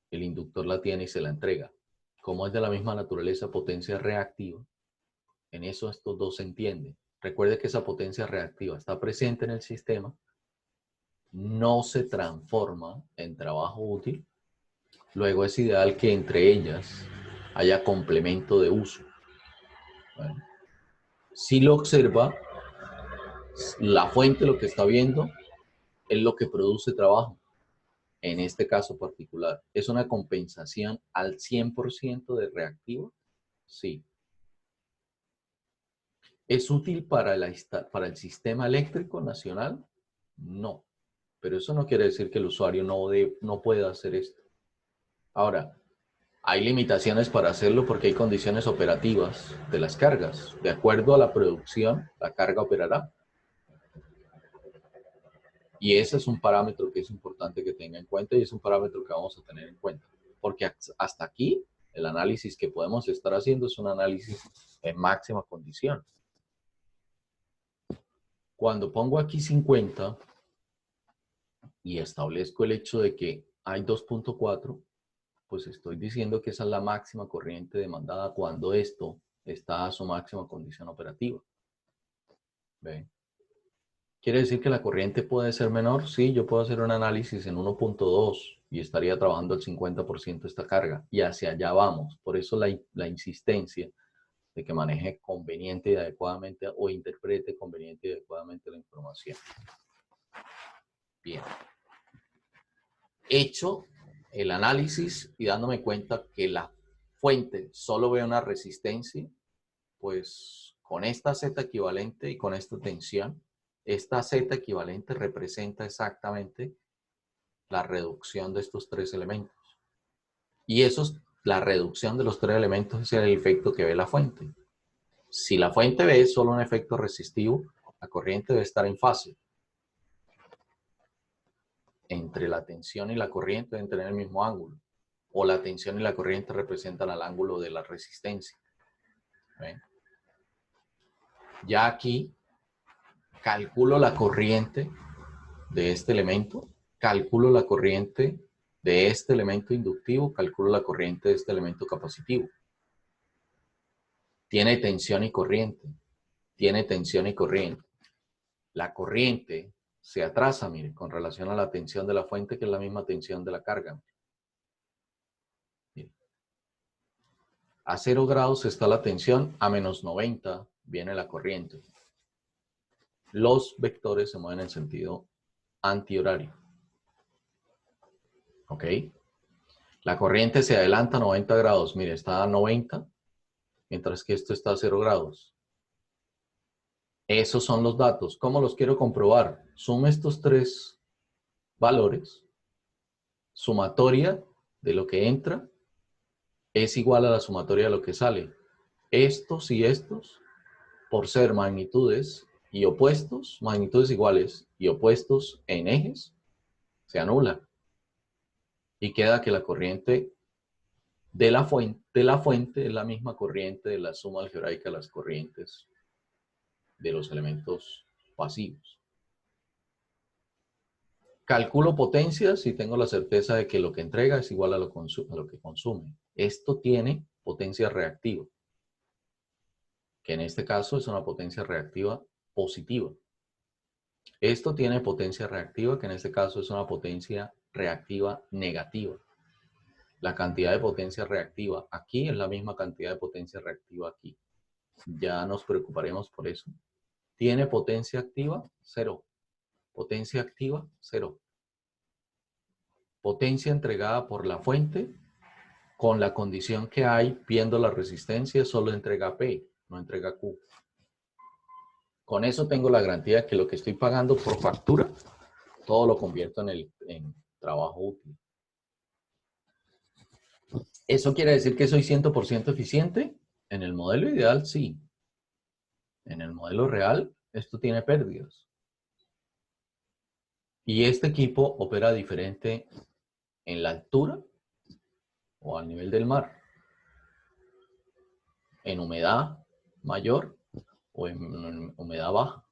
el inductor la tiene y se la entrega. Como es de la misma naturaleza potencia reactiva, en eso estos dos se entienden. Recuerde que esa potencia reactiva está presente en el sistema, no se transforma en trabajo útil. Luego es ideal que entre ellas haya complemento de uso. Bueno, si lo observa, la fuente lo que está viendo es lo que produce trabajo. En este caso particular, ¿es una compensación al 100% de reactivo? Sí. ¿Es útil para el sistema eléctrico nacional? No. Pero eso no quiere decir que el usuario no pueda hacer esto. Ahora, hay limitaciones para hacerlo porque hay condiciones operativas de las cargas. De acuerdo a la producción, la carga operará. Y ese es un parámetro que es importante que tenga en cuenta y es un parámetro que vamos a tener en cuenta. Porque hasta aquí, el análisis que podemos estar haciendo es un análisis en máxima condición. Cuando pongo aquí 50 y establezco el hecho de que hay 2.4, pues estoy diciendo que esa es la máxima corriente demandada cuando esto está a su máxima condición operativa. ¿Ven? ¿Quiere decir que la corriente puede ser menor? Sí, yo puedo hacer un análisis en 1.2 y estaría trabajando el 50% de esta carga. Y hacia allá vamos. Por eso la insistencia de que maneje conveniente y adecuadamente o interprete conveniente y adecuadamente la información. Bien. Hecho el análisis y dándome cuenta que la fuente solo ve una resistencia, pues con esta Z equivalente y con esta tensión, esta Z equivalente representa exactamente la reducción de estos tres elementos. Y eso es la reducción de los tres elementos, es el efecto que ve la fuente. Si la fuente ve solo un efecto resistivo, la corriente debe estar en fase. Entre la tensión y la corriente deben tener el mismo ángulo. O la tensión y la corriente representan el ángulo de la resistencia. ¿Ven? Ya aquí calculo la corriente de este elemento, calculo la corriente de este elemento inductivo, calculo la corriente de este elemento capacitivo. Tiene tensión y corriente. Tiene tensión y corriente. La corriente se atrasa, mire, con relación a la tensión de la fuente, que es la misma tensión de la carga. Mire. A 0 grados está la tensión, a menos 90 viene la corriente. Los vectores se mueven en sentido antihorario. ¿Ok? La corriente se adelanta a 90 grados. Mire, está a 90, mientras que esto está a 0 grados. Esos son los datos. ¿Cómo los quiero comprobar? Sume estos tres valores, sumatoria de lo que entra es igual a la sumatoria de lo que sale. Estos y estos, por ser magnitudes y opuestos, magnitudes iguales y opuestos en ejes, se anulan. Y queda que la corriente de la fuente es la misma corriente de la suma algebraica de las corrientes de los elementos pasivos. Calculo potencias y tengo la certeza de que lo que entrega es igual a lo que consume. Esto tiene potencia reactiva, que en este caso es una potencia reactiva positiva. Esto tiene potencia reactiva, que en este caso es una potencia reactiva negativa. La cantidad de potencia reactiva aquí es la misma cantidad de potencia reactiva aquí. Ya nos preocuparemos por eso. ¿Tiene potencia activa? 0. Potencia activa, 0. Potencia entregada por la fuente, con la condición que hay, viendo la resistencia, solo entrega P, no entrega Q. Con eso tengo la garantía de que lo que estoy pagando por factura, todo lo convierto en trabajo útil. ¿Eso quiere decir que soy 100% eficiente? En el modelo ideal, sí. En el modelo real, esto tiene pérdidas. Y este equipo opera diferente en la altura o al nivel del mar, en humedad mayor o en humedad baja.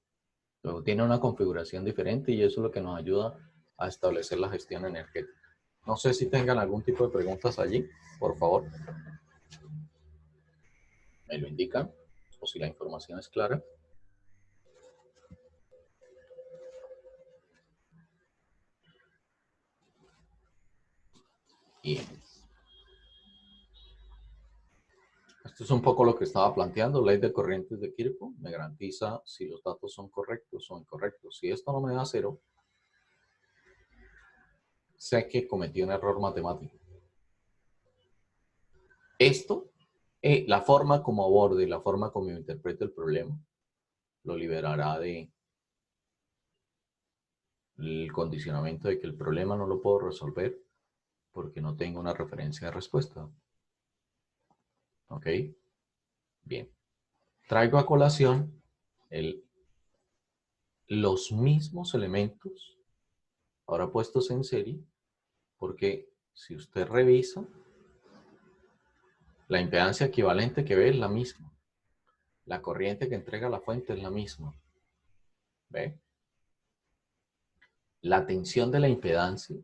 Luego tiene una configuración diferente y eso es lo que nos ayuda a establecer la gestión energética. No sé si tengan algún tipo de preguntas allí, por favor. Me lo indican, o si la información es clara. Bien. Esto es un poco lo que estaba planteando. Ley de corrientes de Kirchhoff me garantiza si los datos son correctos o incorrectos. Si esto no me da 0, sé que cometí un error matemático. Esto, la forma como aborde, la forma como interprete el problema, lo liberará de el condicionamiento de que el problema no lo puedo resolver porque no tengo una referencia de respuesta. ¿Ok? Bien. Traigo a colación los mismos elementos, ahora puestos en serie, porque si usted revisa, la impedancia equivalente que ve es la misma. La corriente que entrega la fuente es la misma. ¿Ve? La tensión de la impedancia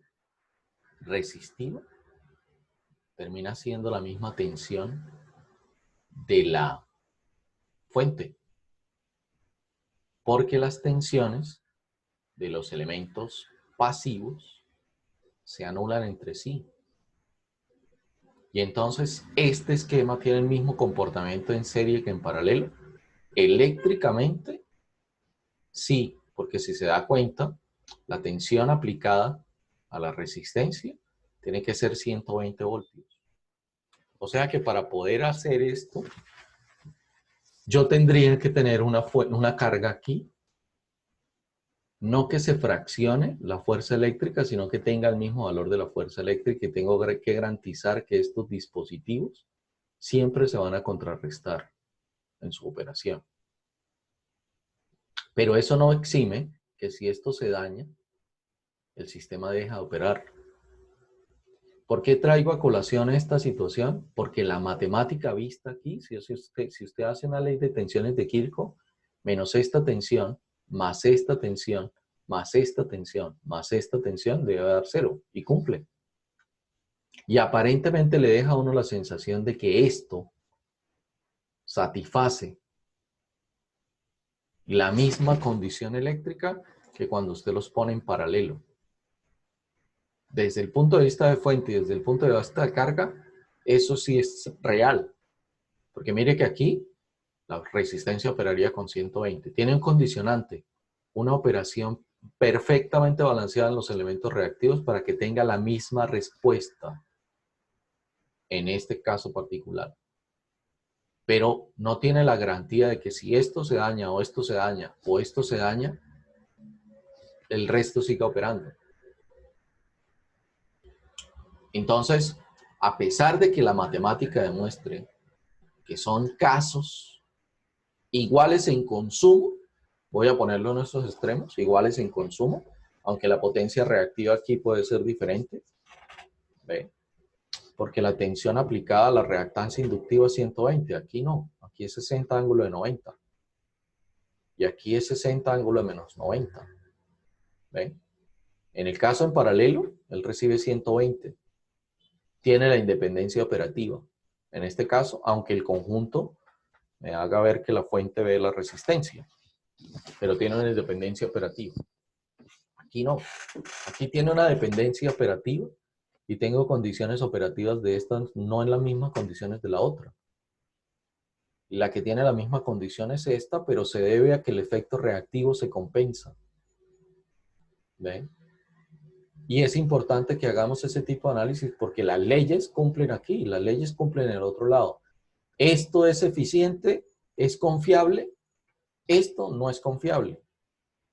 resistiva termina siendo la misma tensión de la fuente, porque las tensiones de los elementos pasivos se anulan entre sí. Y entonces este esquema tiene el mismo comportamiento en serie que en paralelo. Eléctricamente, sí, porque si se da cuenta, la tensión aplicada a la resistencia tiene que ser 120 voltios. O sea que para poder hacer esto, yo tendría que tener una carga aquí, no que se fraccione la fuerza eléctrica, sino que tenga el mismo valor de la fuerza eléctrica, y tengo que garantizar que estos dispositivos siempre se van a contrarrestar en su operación. Pero eso no exime que si esto se daña, el sistema deja de operar. ¿Por qué traigo a colación esta situación? Porque la matemática vista aquí, si usted hace una ley de tensiones de Kirchhoff, menos esta tensión, más esta tensión, más esta tensión, más esta tensión, debe dar 0 y cumple. Y aparentemente le deja a uno la sensación de que esto satisface la misma condición eléctrica que cuando usted los pone en paralelo. Desde el punto de vista de fuente y desde el punto de vista de carga, eso sí es real. Porque mire que aquí la resistencia operaría con 120. Tiene un condicionante, una operación perfectamente balanceada en los elementos reactivos para que tenga la misma respuesta en este caso particular. Pero no tiene la garantía de que si esto se daña o esto se daña o esto se daña, el resto siga operando. Entonces, A pesar de que la matemática demuestre que son casos iguales en consumo, voy a ponerlo en estos extremos, iguales en consumo, aunque la potencia reactiva aquí puede ser diferente, ¿ve? Porque la tensión aplicada a la reactancia inductiva es 120, aquí no, aquí es 60 ángulo de 90, y aquí es 60 ángulo de menos 90, ¿ve? En el caso en paralelo, él recibe 120, tiene la independencia operativa, en este caso, aunque el conjunto me haga ver que la fuente ve la resistencia, pero tiene una independencia operativa. Aquí no, aquí tiene una dependencia operativa y tengo condiciones operativas de estas no en las mismas condiciones de la otra. La que tiene la misma condición es esta, pero se debe a que el efecto reactivo se compensa. ¿Ven? Y es importante que hagamos ese tipo de análisis porque las leyes cumplen aquí, las leyes cumplen en el otro lado. Esto es eficiente, es confiable, esto no es confiable.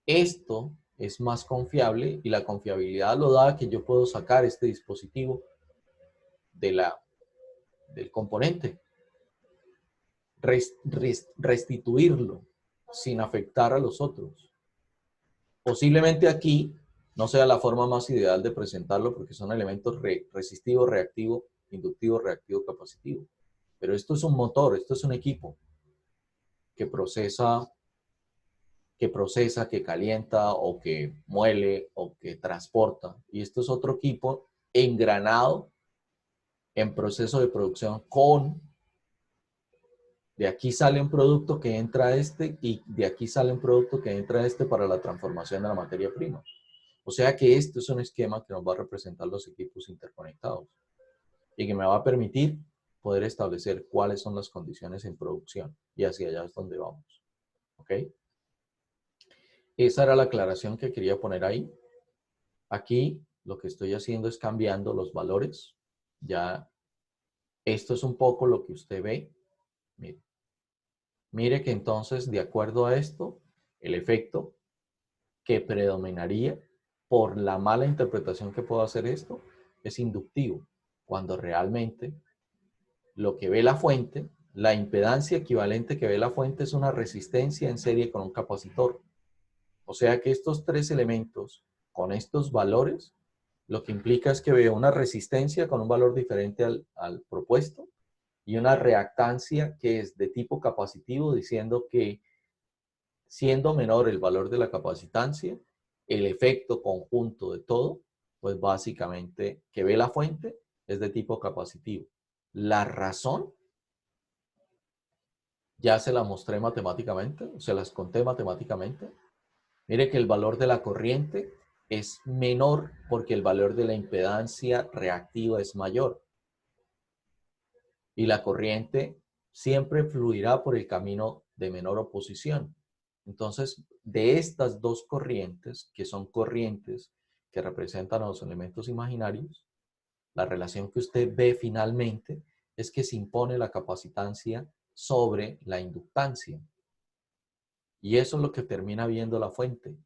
Esto es más confiable y la confiabilidad lo da que yo puedo sacar este dispositivo del componente, restituirlo sin afectar a los otros. Posiblemente aquí no sea la forma más ideal de presentarlo porque son elementos resistivo, reactivo, inductivo, reactivo, capacitivo. Pero esto es un motor, esto es un equipo que procesa, que calienta o que muele o que transporta. Y esto es otro equipo engranado en proceso de producción con, de aquí sale un producto que entra a este y de aquí sale un producto que entra a este para la transformación de la materia prima. O sea que esto es un esquema que nos va a representar los equipos interconectados y que me va a permitir poder establecer cuáles son las condiciones en producción y hacia allá es donde vamos. ¿Ok? Esa era la aclaración que quería poner ahí. Aquí lo que estoy haciendo es cambiando los valores. Ya esto es un poco lo que usted ve. Mire, mire que entonces, de acuerdo a esto, el efecto que predominaría por la mala interpretación que puedo hacer esto es inductivo, cuando realmente lo que ve la fuente, la impedancia equivalente que ve la fuente es una resistencia en serie con un capacitor. O sea que estos tres elementos con estos valores, lo que implica es que veo una resistencia con un valor diferente al propuesto y una reactancia que es de tipo capacitivo, diciendo que siendo menor el valor de la capacitancia, el efecto conjunto de todo, pues básicamente que ve la fuente es de tipo capacitivo. La razón ya se la mostré matemáticamente, se las conté matemáticamente. Mire que el valor de la corriente es menor porque el valor de la impedancia reactiva es mayor. Y la corriente siempre fluirá por el camino de menor oposición. Entonces, de estas dos corrientes, que son corrientes que representan a los elementos imaginarios, la relación que usted ve finalmente es que se impone la capacitancia sobre la inductancia. Y eso es lo que termina viendo la fuente.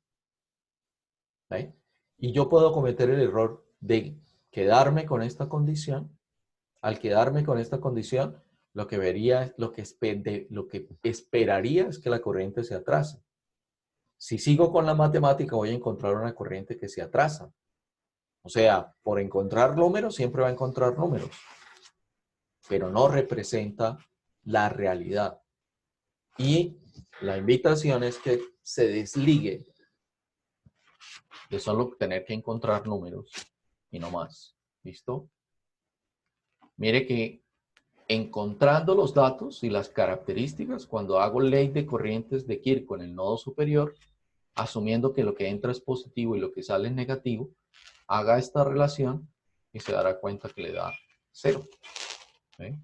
¿Ve? Y yo puedo cometer el error de quedarme con esta condición. Al quedarme con esta condición, lo que vería, lo que esperaría es que la corriente se atrase. Si sigo con la matemática, voy a encontrar una corriente que se atrasa. O sea, por encontrar números, siempre va a encontrar números, pero no representa la realidad. Y la invitación es que se desligue de solo tener que encontrar números y no más. ¿Listo? Mire que encontrando los datos y las características, cuando hago ley de corrientes de Kirchhoff en el nodo superior, asumiendo que lo que entra es positivo y lo que sale es negativo, haga esta relación y se dará cuenta que le da 0. ¿Sí?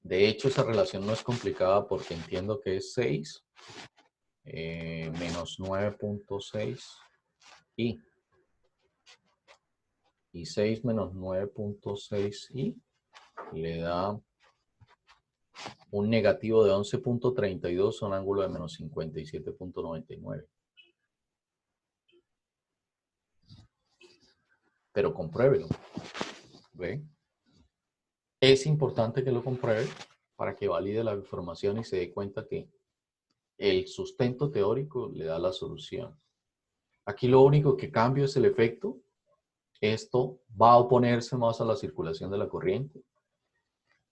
De hecho, esa relación no es complicada porque entiendo que es 6 menos 9.6 y 6 menos 9.6 y le da un negativo de 11.32 a un ángulo de menos 57.99. pero compruébelo. ¿Ve? Es importante que lo compruebe para que valide la información y se dé cuenta que el sustento teórico le da la solución. Aquí lo único que cambia es el efecto. Esto va a oponerse más a la circulación de la corriente.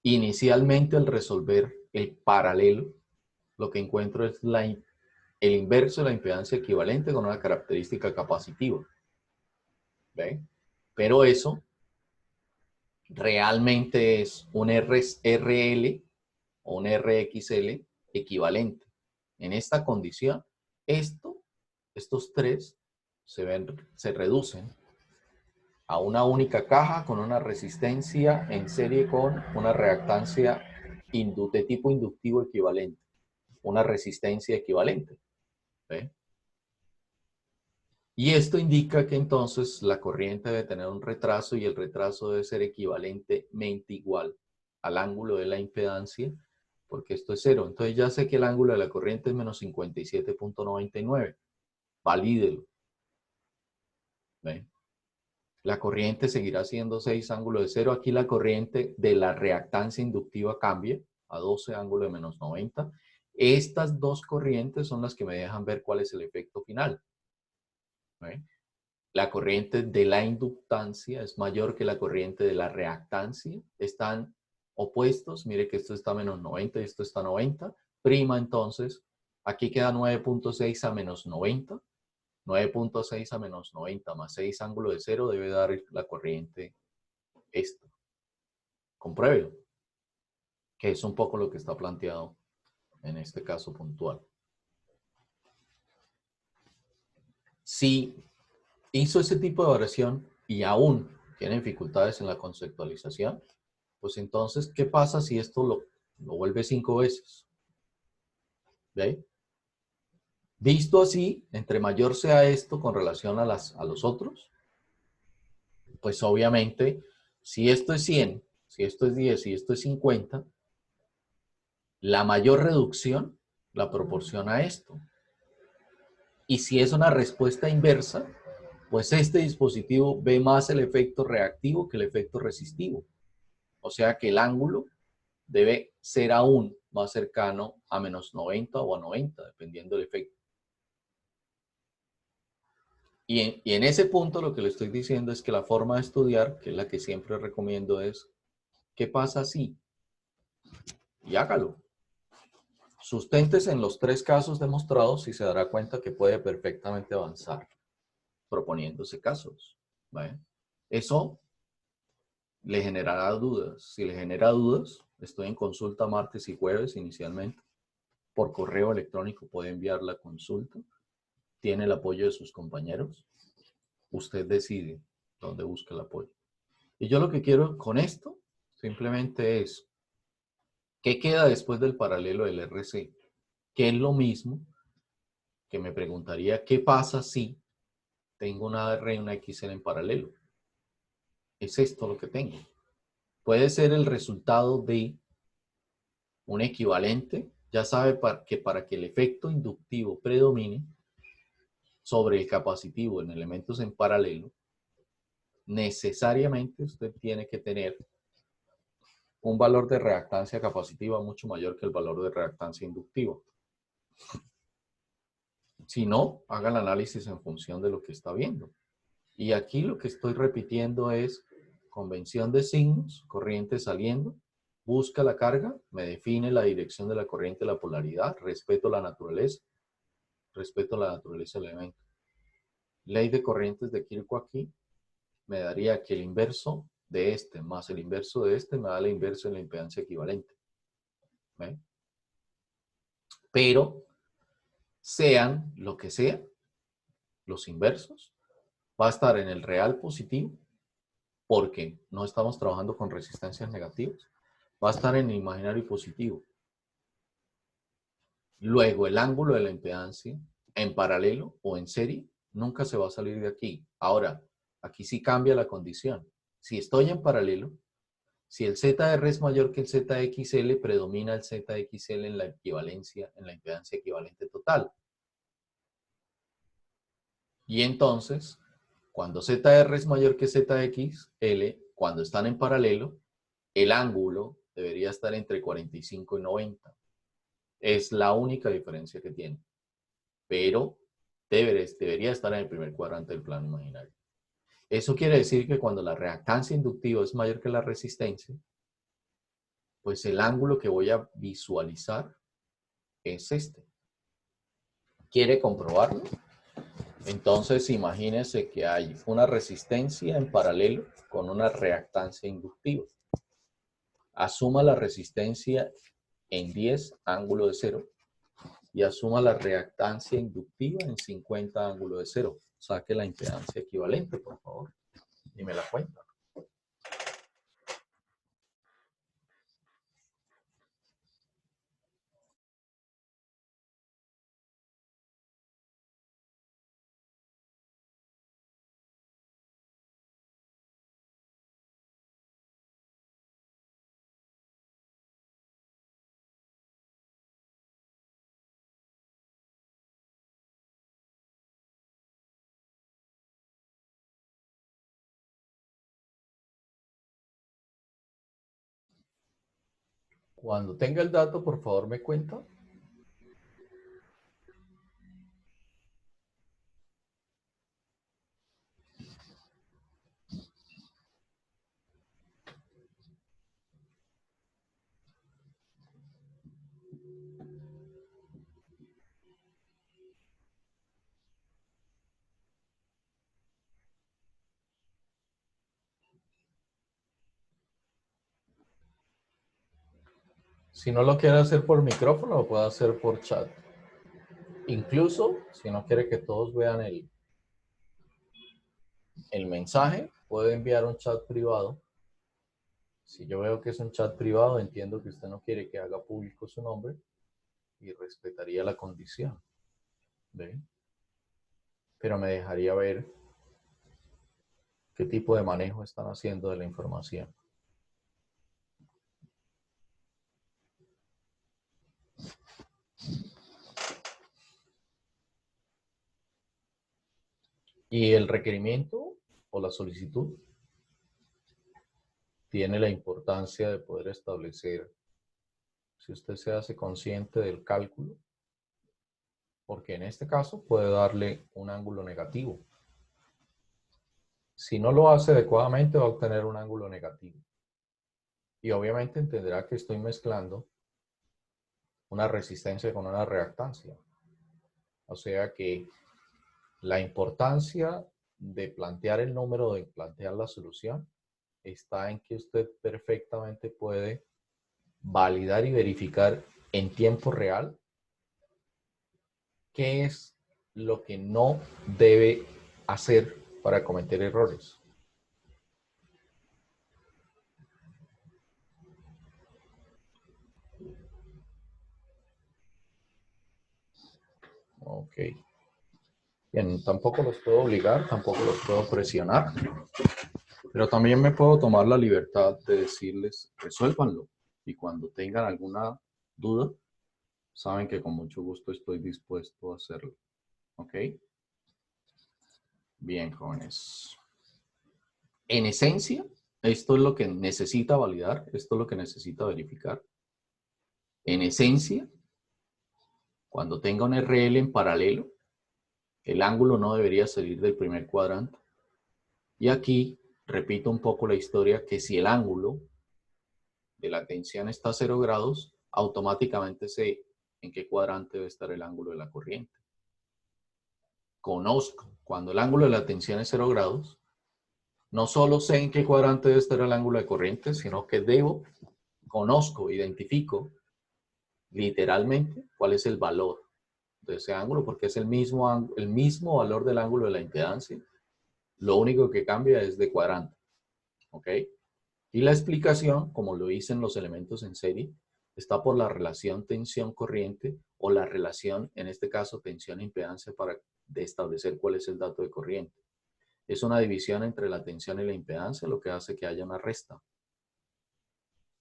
Inicialmente, al resolver el paralelo, lo que encuentro es el inverso de la impedancia equivalente con una característica capacitiva. ¿Ve? Pero eso realmente es un RL o un RXL equivalente. En esta condición, estos tres se reducen a una única caja con una resistencia en serie con una reactancia de tipo inductivo equivalente, una resistencia equivalente. ¿Ve? Y esto indica que entonces la corriente debe tener un retraso y el retraso debe ser equivalentemente igual al ángulo de la impedancia, porque esto es cero. Entonces ya sé que el ángulo de la corriente es menos 57.99. Valídelo. ¿Ve? La corriente seguirá siendo 6 ángulos de cero. Aquí la corriente de la reactancia inductiva cambia a 12 ángulos de menos 90. Estas dos corrientes son las que me dejan ver cuál es el efecto final. ¿Ve? La corriente de la inductancia es mayor que la corriente de la reactancia. Están opuestos. Mire que esto está a menos 90 y esto está a 90. Prima entonces. Aquí queda 9.6 a menos 90. 9.6 a menos 90 más 6 ángulo de cero debe dar la corriente esta. Compruébelo. Que es un poco lo que está planteado en este caso puntual. Si hizo ese tipo de variación y aún tiene dificultades en la conceptualización, pues entonces, ¿qué pasa si esto lo vuelve 5 veces? ¿Ve? Visto así, entre mayor sea esto con relación a los otros, pues obviamente, si esto es 100, si esto es 10, si esto es 50, la mayor reducción la proporciona esto. Y si es una respuesta inversa, pues este dispositivo ve más el efecto reactivo que el efecto resistivo. O sea que el ángulo debe ser aún más cercano a menos 90 o a 90, dependiendo del efecto. Y en ese punto lo que le estoy diciendo es que la forma de estudiar, que es la que siempre recomiendo, es ¿qué pasa si? Y hágalo. Susténtese en los 3 casos demostrados y se dará cuenta que puede perfectamente avanzar proponiéndose casos. ¿Vale? Eso le generará dudas. Si le genera dudas, estoy en consulta martes y jueves inicialmente. Por correo electrónico puede enviar la consulta. Tiene el apoyo de sus compañeros. Usted decide dónde busca el apoyo. Y yo lo que quiero con esto simplemente es, ¿qué queda después del paralelo del RC? Que es lo mismo que me preguntaría, ¿qué pasa si tengo una R y una XL en paralelo? Es esto lo que tengo. Puede ser el resultado de un equivalente. Ya sabe que para que el efecto inductivo predomine sobre el capacitivo en elementos en paralelo, necesariamente usted tiene que tener un valor de reactancia capacitiva mucho mayor que el valor de reactancia inductiva. Si no, haga el análisis en función de lo que está viendo. Y aquí lo que estoy repitiendo es convención de signos, corriente saliendo, busca la carga, me define la dirección de la corriente, la polaridad, respeto la naturaleza del elemento. Ley de corrientes de Kirchhoff aquí me daría que el inverso de este más el inverso de este me da la inverso en la impedancia equivalente. ¿Ve? Pero sean lo que sea, los inversos, va a estar en el real positivo porque no estamos trabajando con resistencias negativas. Va a estar en el imaginario positivo. Luego el ángulo de la impedancia en paralelo o en serie nunca se va a salir de aquí. Ahora, aquí sí cambia la condición. Si estoy en paralelo, si el ZR es mayor que el ZXL, predomina el ZXL en la equivalencia, en la impedancia equivalente total. Y entonces, Cuando ZR es mayor que ZXL, cuando están en paralelo, el ángulo debería estar entre 45 y 90. Es la única diferencia que tiene. Pero debería estar en el primer cuadrante del plano imaginario. Eso quiere decir que cuando la reactancia inductiva es mayor que la resistencia, pues el ángulo que voy a visualizar es este. ¿Quiere comprobarlo? Entonces imagínense que hay una resistencia en paralelo con una reactancia inductiva. Asuma la resistencia en 10, ángulo de 0, y asuma la reactancia inductiva en 50, ángulo de 0. Saque la impedancia equivalente, por favor, y me la cuenta. Cuando tenga el dato, por favor, me cuenta. Si no lo quiere hacer por micrófono, lo puede hacer por chat. Incluso, si no quiere que todos vean el mensaje, puede enviar un chat privado. Si yo veo que es un chat privado, entiendo que usted no quiere que haga público su nombre y respetaría la condición. ¿Ve? Pero me dejaría ver qué tipo de manejo están haciendo de la información. Y el requerimiento o la solicitud tiene la importancia de poder establecer, si usted se hace consciente del cálculo, porque en este caso puede darle un ángulo negativo. Si no lo hace adecuadamente, va a obtener un ángulo negativo. Y obviamente entenderá que estoy mezclando una resistencia con una reactancia. O sea que la importancia de plantear el número, de plantear la solución, está en que usted perfectamente puede validar y verificar en tiempo real qué es lo que no debe hacer para cometer errores. Ok. Bien, tampoco los puedo obligar, tampoco los puedo presionar, pero también me puedo tomar la libertad de decirles, resuélvanlo. Y cuando tengan alguna duda, saben que con mucho gusto estoy dispuesto a hacerlo. ¿Ok? Bien, jóvenes. En esencia, esto es lo que necesita validar, esto es lo que necesita verificar. En esencia, cuando tenga un RL en paralelo, el ángulo no debería salir del primer cuadrante. Y aquí repito un poco la historia, que si el ángulo de la tensión está a 0 grados, automáticamente sé en qué cuadrante debe estar el ángulo de la corriente. Conozco, cuando el ángulo de la tensión es 0 grados, no solo sé en qué cuadrante debe estar el ángulo de corriente, sino que conozco, identifico literalmente cuál es el valor de ese ángulo, porque es el mismo valor del ángulo de la impedancia. Lo único que cambia es de cuadrante. ¿Ok? Y la explicación, como lo hice en los elementos en serie, está por la relación tensión-corriente o la relación, en este caso, tensión-impedancia para establecer cuál es el dato de corriente. Es una división entre la tensión y la impedancia, lo que hace que haya una resta.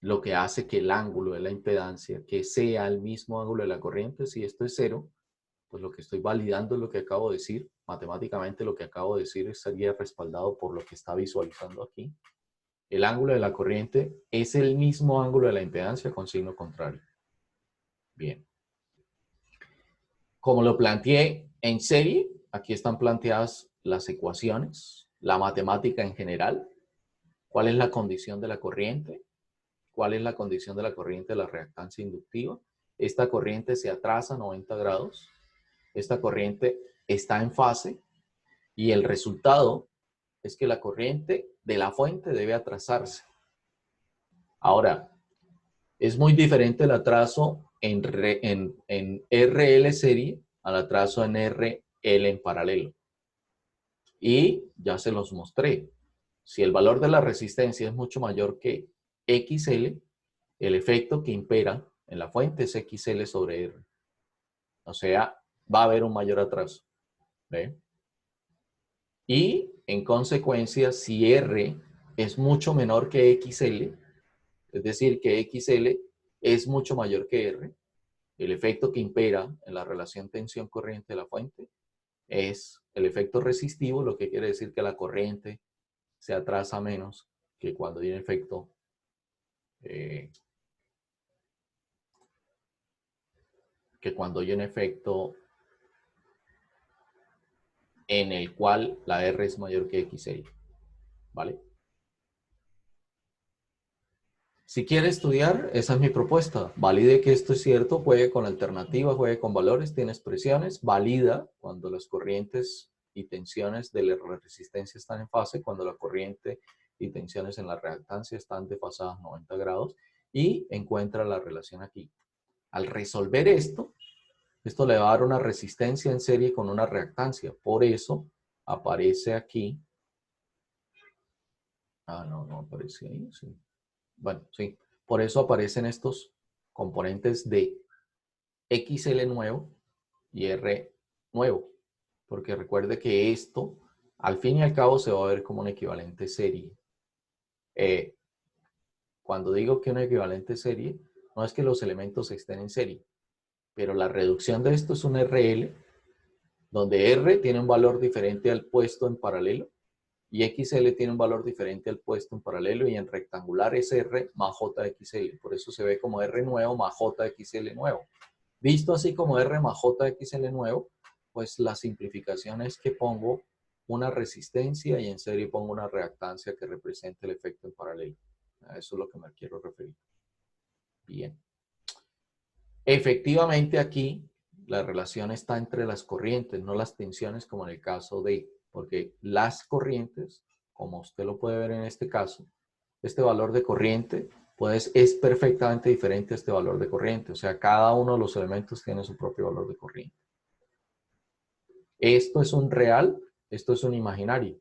Lo que hace que el ángulo de la impedancia, que sea el mismo ángulo de la corriente, si esto es 0, pues lo que estoy validando es lo que acabo de decir. Matemáticamente lo que acabo de decir estaría respaldado por lo que está visualizando aquí. El ángulo de la corriente es el mismo ángulo de la impedancia con signo contrario. Bien. Como lo planteé en serie, aquí están planteadas las ecuaciones, la matemática en general, cuál es la condición de la corriente, cuál es la condición de la corriente de la reactancia inductiva. Esta corriente se atrasa 90 grados, esta corriente está en fase y el resultado es que la corriente de la fuente debe atrasarse. Ahora, es muy diferente el atraso en RL serie al atraso en RL en paralelo. Y ya se los mostré. Si el valor de la resistencia es mucho mayor que XL, el efecto que impera en la fuente es XL sobre R. O sea, va a haber un mayor atraso. ¿Ve? Y en consecuencia, si R es mucho menor que XL, es decir, que XL es mucho mayor que R, el efecto que impera en la relación tensión-corriente de la fuente es el efecto resistivo, lo que quiere decir que la corriente se atrasa menos que cuando hay un efecto en el cual la R es mayor que XL, ¿vale? Si quiere estudiar, esa es mi propuesta. Valide que esto es cierto, juegue con alternativas, juegue con valores, tiene expresiones, valida cuando las corrientes y tensiones de la resistencia están en fase, cuando la corriente y tensiones en la reactancia están desfasadas 90 grados y encuentra la relación aquí. Al resolver esto le va a dar una resistencia en serie con una reactancia. Por eso aparece aquí. No aparece ahí, sí. Bueno, sí. Por eso aparecen estos componentes de XL nuevo y R nuevo. Porque recuerde que esto, al fin y al cabo, se va a ver como un equivalente serie. Cuando digo que un equivalente serie, no es que los elementos estén en serie, pero la reducción de esto es un RL, donde R tiene un valor diferente al puesto en paralelo y XL tiene un valor diferente al puesto en paralelo y en rectangular es R más JXL. Por eso se ve como R nuevo más JXL nuevo. Visto así como R más JXL nuevo, pues la simplificación es que pongo una resistencia y en serie pongo una reactancia que represente el efecto en paralelo. A eso es lo que me quiero referir. Bien. Efectivamente aquí la relación está entre las corrientes, no las tensiones como en el caso de, porque las corrientes, como usted lo puede ver en este caso, este valor de corriente pues es perfectamente diferente a este valor de corriente. O sea, cada uno de los elementos tiene su propio valor de corriente. Esto es un real, esto es un imaginario.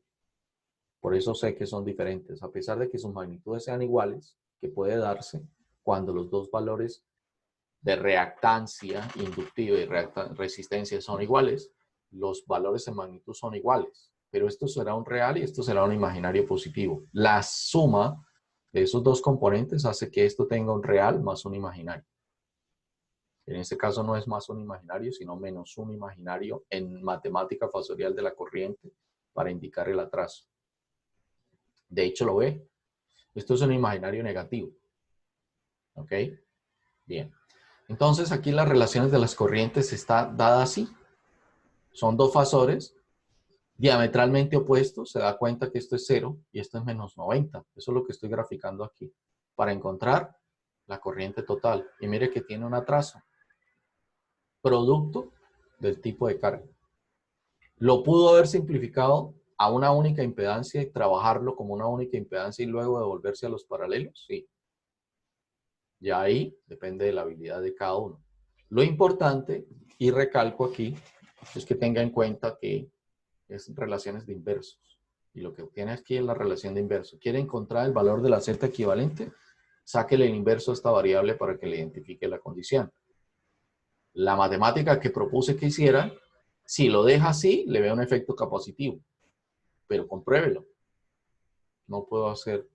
Por eso sé que son diferentes, a pesar de que sus magnitudes sean iguales, que puede darse cuando los dos valores de reactancia inductiva y resistencia son iguales, los valores en magnitud son iguales. Pero esto será un real y esto será un imaginario positivo. La suma de esos dos componentes hace que esto tenga un real más un imaginario. En este caso no es más un imaginario, sino menos un imaginario en matemática fasorial de la corriente para indicar el atraso. De hecho, lo ve. Esto es un imaginario negativo. ¿Ok? Bien. Entonces, aquí las relaciones de las corrientes está dada así. Son dos fasores diametralmente opuestos. Se da cuenta que esto es 0 y esto es menos 90. Eso es lo que estoy graficando aquí. Para encontrar la corriente total. Y mire que tiene un atraso. Producto del tipo de carga. ¿Lo pudo haber simplificado a una única impedancia y trabajarlo como una única impedancia y luego devolverse a los paralelos? Sí. Ya ahí depende de la habilidad de cada uno. Lo importante, y recalco aquí, es que tenga en cuenta que es relaciones de inversos. Y lo que obtiene aquí es la relación de inverso. ¿Quiere encontrar el valor de la z equivalente? Sáquele el inverso a esta variable para que le identifique la condición. La matemática que propuse que hiciera, si lo deja así, le veo un efecto capacitivo. Pero compruébelo. No puedo hacer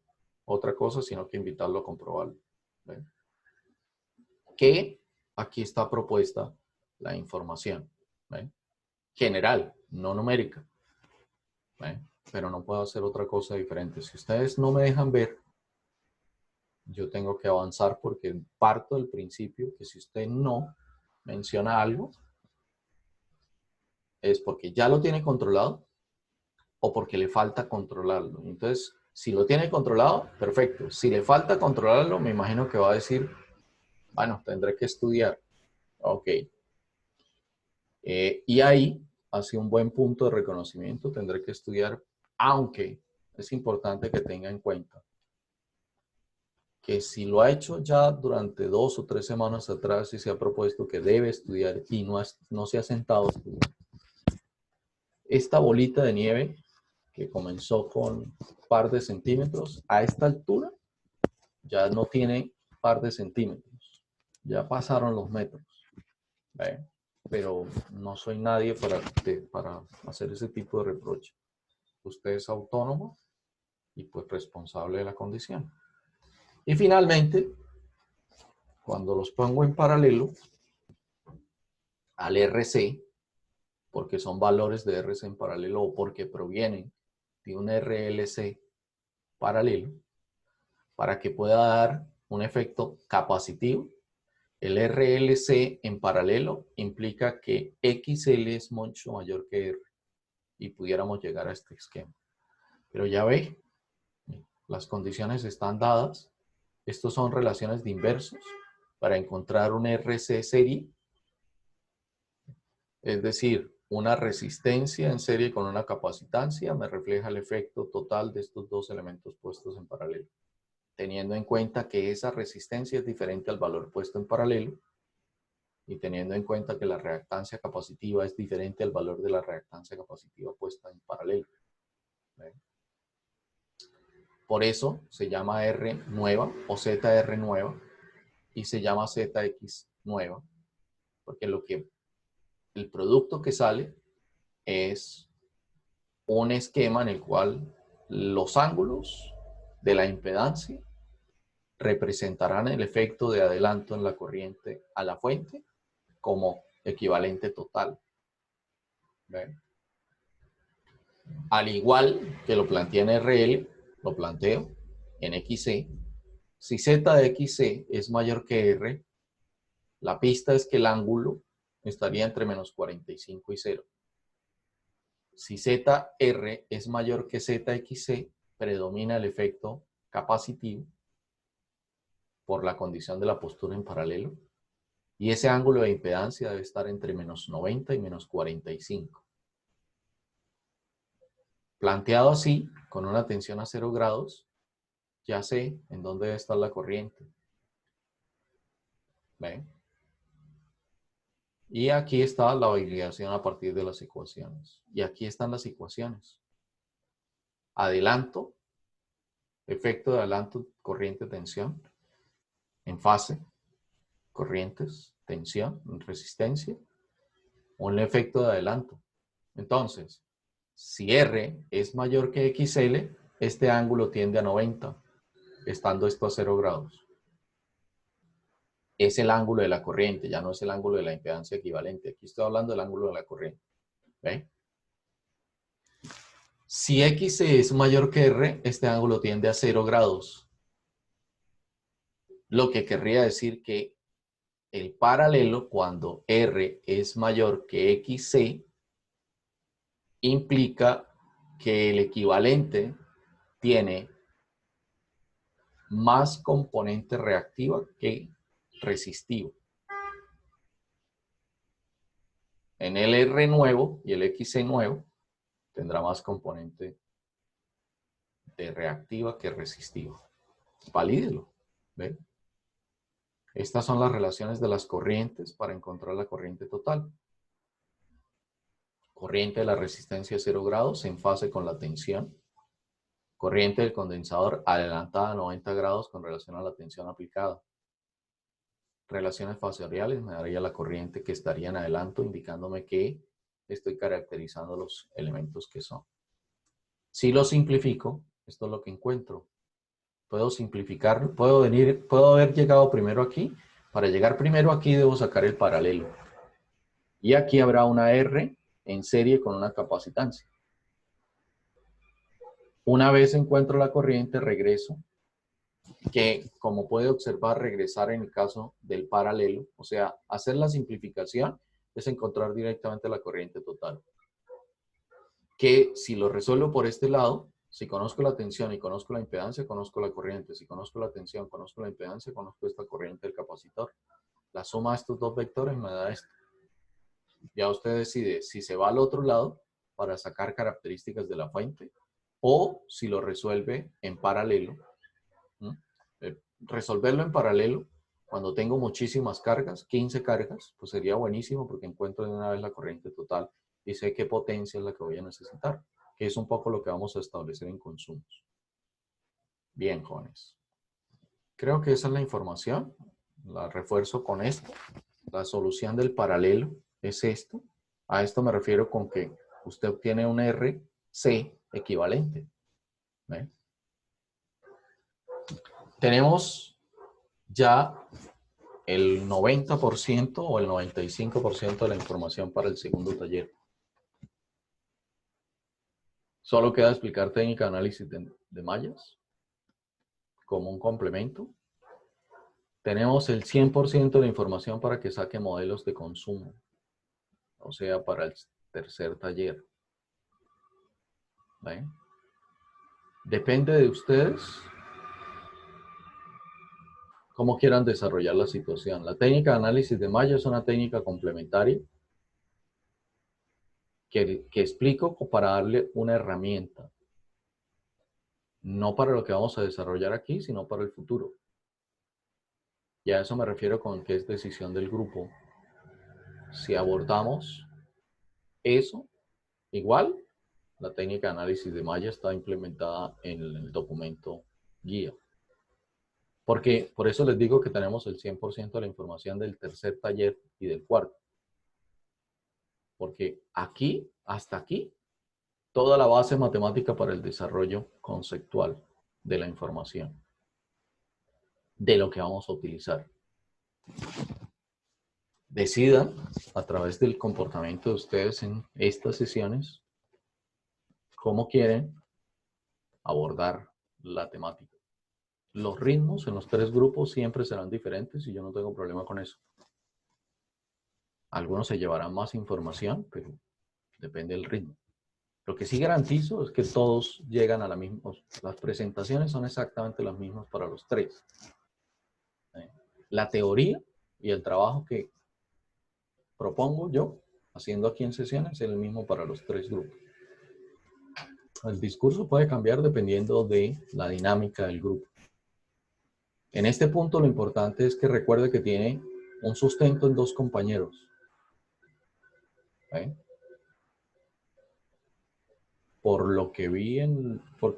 otra cosa sino que invitarlo a comprobarlo. ¿Ven? Que aquí está propuesta la información. ¿Ve? General, no numérica. ¿Ve? Pero no puedo hacer otra cosa diferente. Si ustedes no me dejan ver, yo tengo que avanzar porque parto del principio que si usted no menciona algo, es porque ya lo tiene controlado o porque le falta controlarlo. Entonces, si lo tiene controlado, perfecto. Si le falta controlarlo, me imagino que va a decir, bueno, tendré que estudiar. Ok. Y ahí, hacia un buen punto de reconocimiento, tendré que estudiar, aunque es importante que tenga en cuenta que si lo ha hecho ya durante 2 o 3 semanas atrás y se ha propuesto que debe estudiar y no se ha sentado a estudiar, esta bolita de nieve que comenzó con un par de centímetros, a esta altura ya no tiene par de centímetros, ya pasaron los metros. ¿Ve? Pero no soy nadie para hacer ese tipo de reproche. Usted es autónomo y pues responsable de la condición. Y finalmente, cuando los pongo en paralelo al RC, porque son valores de RC en paralelo o porque provienen de un RLC paralelo, para que pueda dar un efecto capacitivo, el RLC en paralelo implica que XL es mucho mayor que R y pudiéramos llegar a este esquema. Pero ya ve, las condiciones están dadas. Estos son relaciones de inversos para encontrar un RC serie, es decir, una resistencia en serie con una capacitancia me refleja el efecto total de estos dos elementos puestos en paralelo, teniendo en cuenta que esa resistencia es diferente al valor puesto en paralelo y teniendo en cuenta que la reactancia capacitiva es diferente al valor de la reactancia capacitiva puesta en paralelo. ¿Ven? Por eso se llama R nueva o ZR nueva y se llama ZX nueva, porque el producto que sale es un esquema en el cual los ángulos de la impedancia representarán el efecto de adelanto en la corriente a la fuente como equivalente total. ¿Ven? Al igual que lo planteé en RL, lo planteo en XC. Si Z de XC es mayor que R, la pista es que el ángulo estaría entre menos 45 y 0. Si ZR es mayor que ZXC, predomina el efecto capacitivo por la condición de la postura en paralelo. Y ese ángulo de impedancia debe estar entre menos 90 y menos 45. Planteado así, con una tensión a 0 grados, ya sé en dónde debe estar la corriente. ¿Ven? Y aquí está la obligación a partir de las ecuaciones. Y aquí están las ecuaciones. Adelanto, efecto de adelanto, corriente, tensión. En fase, corrientes, tensión, resistencia. Un efecto de adelanto. Entonces, si R es mayor que XL, este ángulo tiende a 90, estando esto a 0 grados. Es el ángulo de la corriente, ya no es el ángulo de la impedancia equivalente. Aquí estoy hablando del ángulo de la corriente. ¿Ve? Si X es mayor que R, este ángulo tiende a 0 grados. Lo que querría decir que el paralelo, cuando R es mayor que XC, implica que el equivalente tiene más componente reactiva que resistivo. En el R nuevo y el XC nuevo tendrá más componente de reactiva que resistiva. Valídelo. ¿Ven? Estas son las relaciones de las corrientes para encontrar la corriente total. Corriente de la resistencia a 0 grados en fase con la tensión. Corriente del condensador adelantada a 90 grados con relación a la tensión aplicada. Relaciones fasoriales me daría la corriente que estaría en adelanto, indicándome que estoy caracterizando los elementos que son. Si lo simplifico, esto es lo que encuentro. Puedo simplificarlo, puedo haber llegado primero aquí. Para llegar primero aquí debo sacar el paralelo. Y aquí habrá una R en serie con una capacitancia. Una vez encuentro la corriente, regreso, que como puede observar, regresar en el caso del paralelo, o sea, hacer la simplificación es encontrar directamente la corriente total. Que si lo resuelvo por este lado, si conozco la tensión y conozco la impedancia, conozco la corriente. Si conozco la tensión, conozco la impedancia, conozco esta corriente del capacitor. La suma de estos dos vectores me da esto. Ya usted decide si se va al otro lado para sacar características de la fuente o si lo resuelve en paralelo. Resolverlo en paralelo cuando tengo muchísimas cargas, 15 cargas, pues sería buenísimo porque encuentro de una vez la corriente total y sé qué potencia es la que voy a necesitar, que es un poco lo que vamos a establecer en consumos. Bien, jóvenes. Creo que esa es la información. La refuerzo con esto. La solución del paralelo es esto. A esto me refiero con que usted obtiene un RC equivalente. ¿Ve? Tenemos ya el 90% o el 95% de la información para el segundo taller. Solo queda explicar técnica de análisis de mallas como un complemento. Tenemos el 100% de la información para que saque modelos de consumo, o sea, para el tercer taller. ¿Ven? Depende de ustedes cómo quieran desarrollar la situación. La técnica de análisis de malla es una técnica complementaria que explico para darle una herramienta. No para lo que vamos a desarrollar aquí, sino para el futuro. Y a eso me refiero con que es decisión del grupo. Si abordamos eso, igual, la técnica de análisis de malla está implementada en el documento guía. Porque por eso les digo que tenemos el 100% de la información del tercer taller y del cuarto. Porque aquí, hasta aquí, toda la base matemática para el desarrollo conceptual de la información, de lo que vamos a utilizar. Decidan, a través del comportamiento de ustedes en estas sesiones, cómo quieren abordar la temática. Los ritmos en los tres grupos siempre serán diferentes y yo no tengo problema con eso. Algunos se llevarán más información, pero depende del ritmo. Lo que sí garantizo es que todos llegan a la misma. Las presentaciones son exactamente las mismas para los tres. La teoría y el trabajo que propongo yo, haciendo aquí en sesiones, es el mismo para los tres grupos. El discurso puede cambiar dependiendo de la dinámica del grupo. En este punto lo importante es que recuerde que tiene un sustento en dos compañeros. ¿Eh? Por lo que vi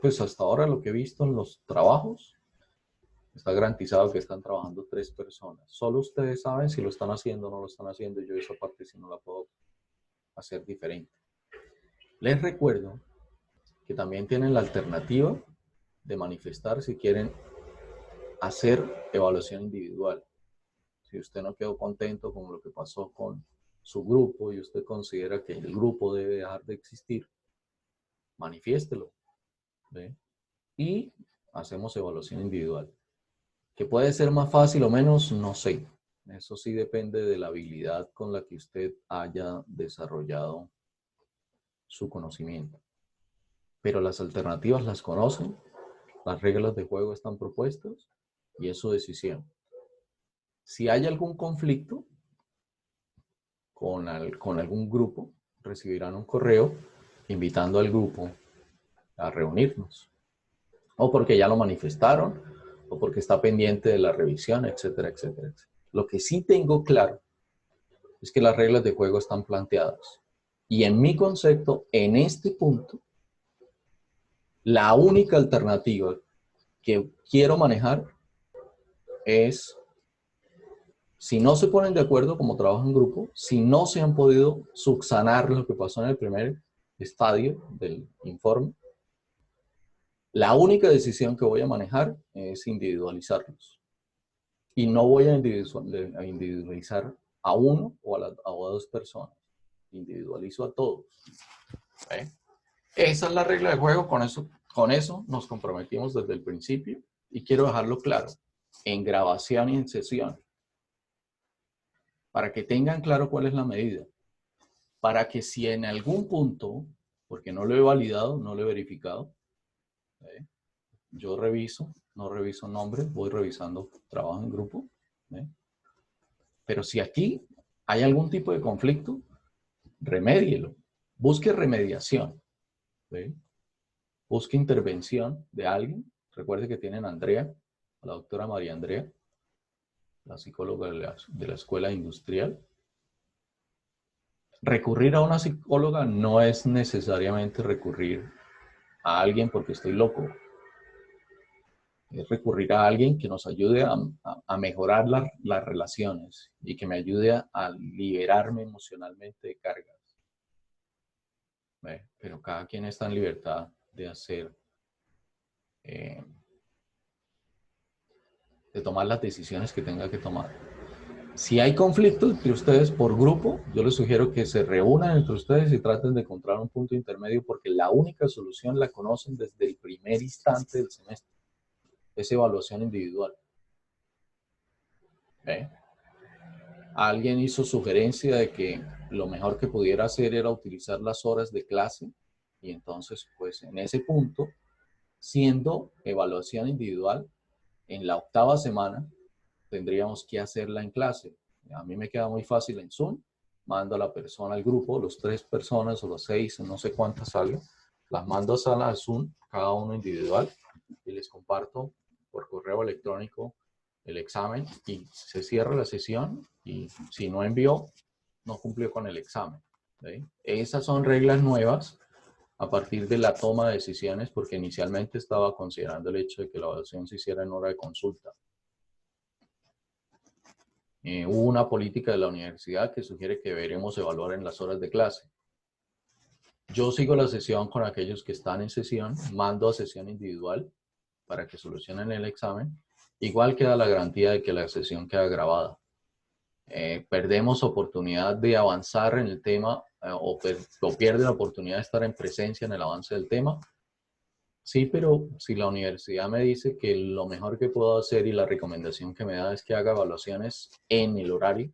pues hasta ahora lo que he visto en los trabajos, está garantizado que están trabajando tres personas. Solo ustedes saben si lo están haciendo o no lo están haciendo. Yo esa parte sí no la puedo hacer diferente. Les recuerdo que también tienen la alternativa de manifestar si quieren hacer evaluación individual. Si usted no quedó contento con lo que pasó con su grupo y usted considera que el grupo debe dejar de existir, manifiéstelo. ¿Ve? Y hacemos evaluación individual. Que puede ser más fácil o menos, no sé. Eso sí depende de la habilidad con la que usted haya desarrollado su conocimiento. Pero las alternativas las conocen, las reglas de juego están propuestas y es su decisión. Si hay algún conflicto con algún grupo, recibirán un correo invitando al grupo a reunirnos. O porque ya lo manifestaron, o porque está pendiente de la revisión, etcétera, etcétera, etcétera. Lo que sí tengo claro es que las reglas de juego están planteadas. Y en mi concepto, en este punto, la única alternativa que quiero manejar es, si no se ponen de acuerdo como trabajo en grupo, si no se han podido subsanar lo que pasó en el primer estadio del informe, la única decisión que voy a manejar es individualizarlos. Y no voy a individualizar a uno o a dos personas. Individualizo a todos. ¿Ve? Esa es la regla de juego. Con eso nos comprometimos desde el principio y quiero dejarlo claro en grabación y en sesión para que tengan claro cuál es la medida. Para que si en algún punto, porque no lo he validado, no lo he verificado, ¿ve? Yo reviso, no reviso nombres, voy revisando trabajo en grupo, ¿ve? Pero si aquí hay algún tipo de conflicto, remédielo. Busque remediación, ¿ve? Busque intervención de alguien. Recuerde que tienen a Andrea, a la doctora María Andrea, la psicóloga de la escuela industrial. Recurrir a una psicóloga no es necesariamente recurrir a alguien porque estoy loco. Es recurrir a alguien que nos ayude a mejorar las relaciones y que me ayude a liberarme emocionalmente de cargas. Pero cada quien está en libertad de hacer, de tomar las decisiones que tenga que tomar. Si hay conflicto entre ustedes por grupo, yo les sugiero que se reúnan entre ustedes y traten de encontrar un punto intermedio porque la única solución la conocen desde el primer instante del semestre. Es evaluación individual. ¿Ve? Alguien hizo sugerencia de que lo mejor que pudiera hacer era utilizar las horas de clase y entonces, pues en ese punto, siendo evaluación individual, en la 8ª semana tendríamos que hacerla en clase. A mí me queda muy fácil en Zoom, mando a la persona al grupo, los 3 personas o los 6, no sé cuántas salgan, las mando a sala de Zoom, cada uno individual, y les comparto por correo electrónico el examen y se cierra la sesión y si no envió, no cumplió con el examen. ¿Sí? Esas son reglas nuevas a partir de la toma de decisiones porque inicialmente estaba considerando el hecho de que la evaluación se hiciera en hora de consulta. Hubo una política de la universidad que sugiere que deberemos evaluar en las horas de clase. Yo sigo la sesión con aquellos que están en sesión, mando a sesión individual para que solucionen el examen. Igual queda la garantía de que la sesión queda grabada. Perdemos oportunidad de avanzar en el tema o pierde la oportunidad de estar en presencia en el avance del tema. Sí, pero si la universidad me dice que lo mejor que puedo hacer y la recomendación que me da es que haga evaluaciones en el horario,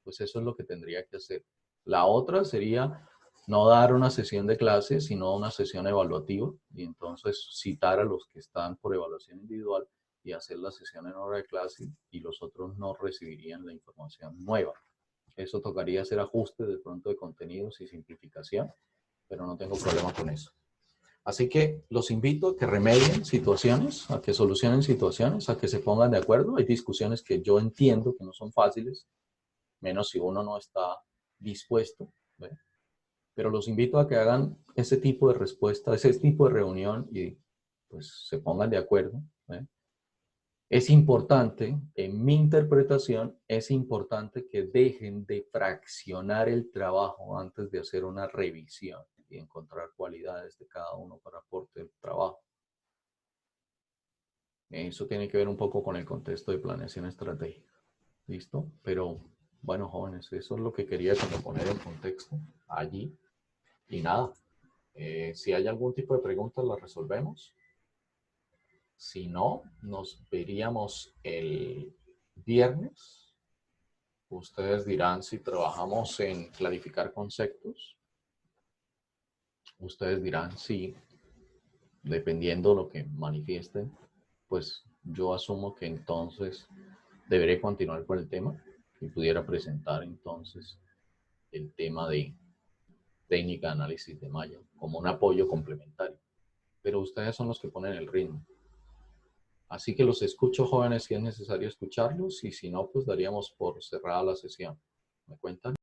pues eso es lo que tendría que hacer. La otra sería no dar una sesión de clase, sino una sesión evaluativa y entonces citar a los que están por evaluación individual y hacer la sesión en hora de clase y los otros no recibirían la información nueva. Eso tocaría hacer ajustes de pronto de contenidos y simplificación, pero no tengo problema con eso. Así que los invito a que remedien situaciones, a que solucionen situaciones, a que se pongan de acuerdo. Hay discusiones que yo entiendo que no son fáciles, menos si uno no está dispuesto, ¿ve? Pero los invito a que hagan ese tipo de respuesta, ese tipo de reunión y pues se pongan de acuerdo, ¿ve? Es importante, en mi interpretación, es importante que dejen de fraccionar el trabajo antes de hacer una revisión y encontrar cualidades de cada uno para aporte del trabajo. Eso tiene que ver un poco con el contexto de planeación estratégica. ¿Listo? Pero bueno, jóvenes, eso es lo que quería como poner en contexto allí. Y nada, si hay algún tipo de preguntas, las resolvemos. Si no, nos veríamos el viernes. Ustedes dirán si trabajamos en clarificar conceptos. Ustedes dirán si, dependiendo de lo que manifiesten, pues yo asumo que entonces deberé continuar con el tema y pudiera presentar entonces el tema de técnica de análisis de malla como un apoyo complementario. Pero ustedes son los que ponen el ritmo. Así que los escucho, jóvenes, si es necesario escucharlos y si no, pues daríamos por cerrada la sesión. ¿Me cuentan?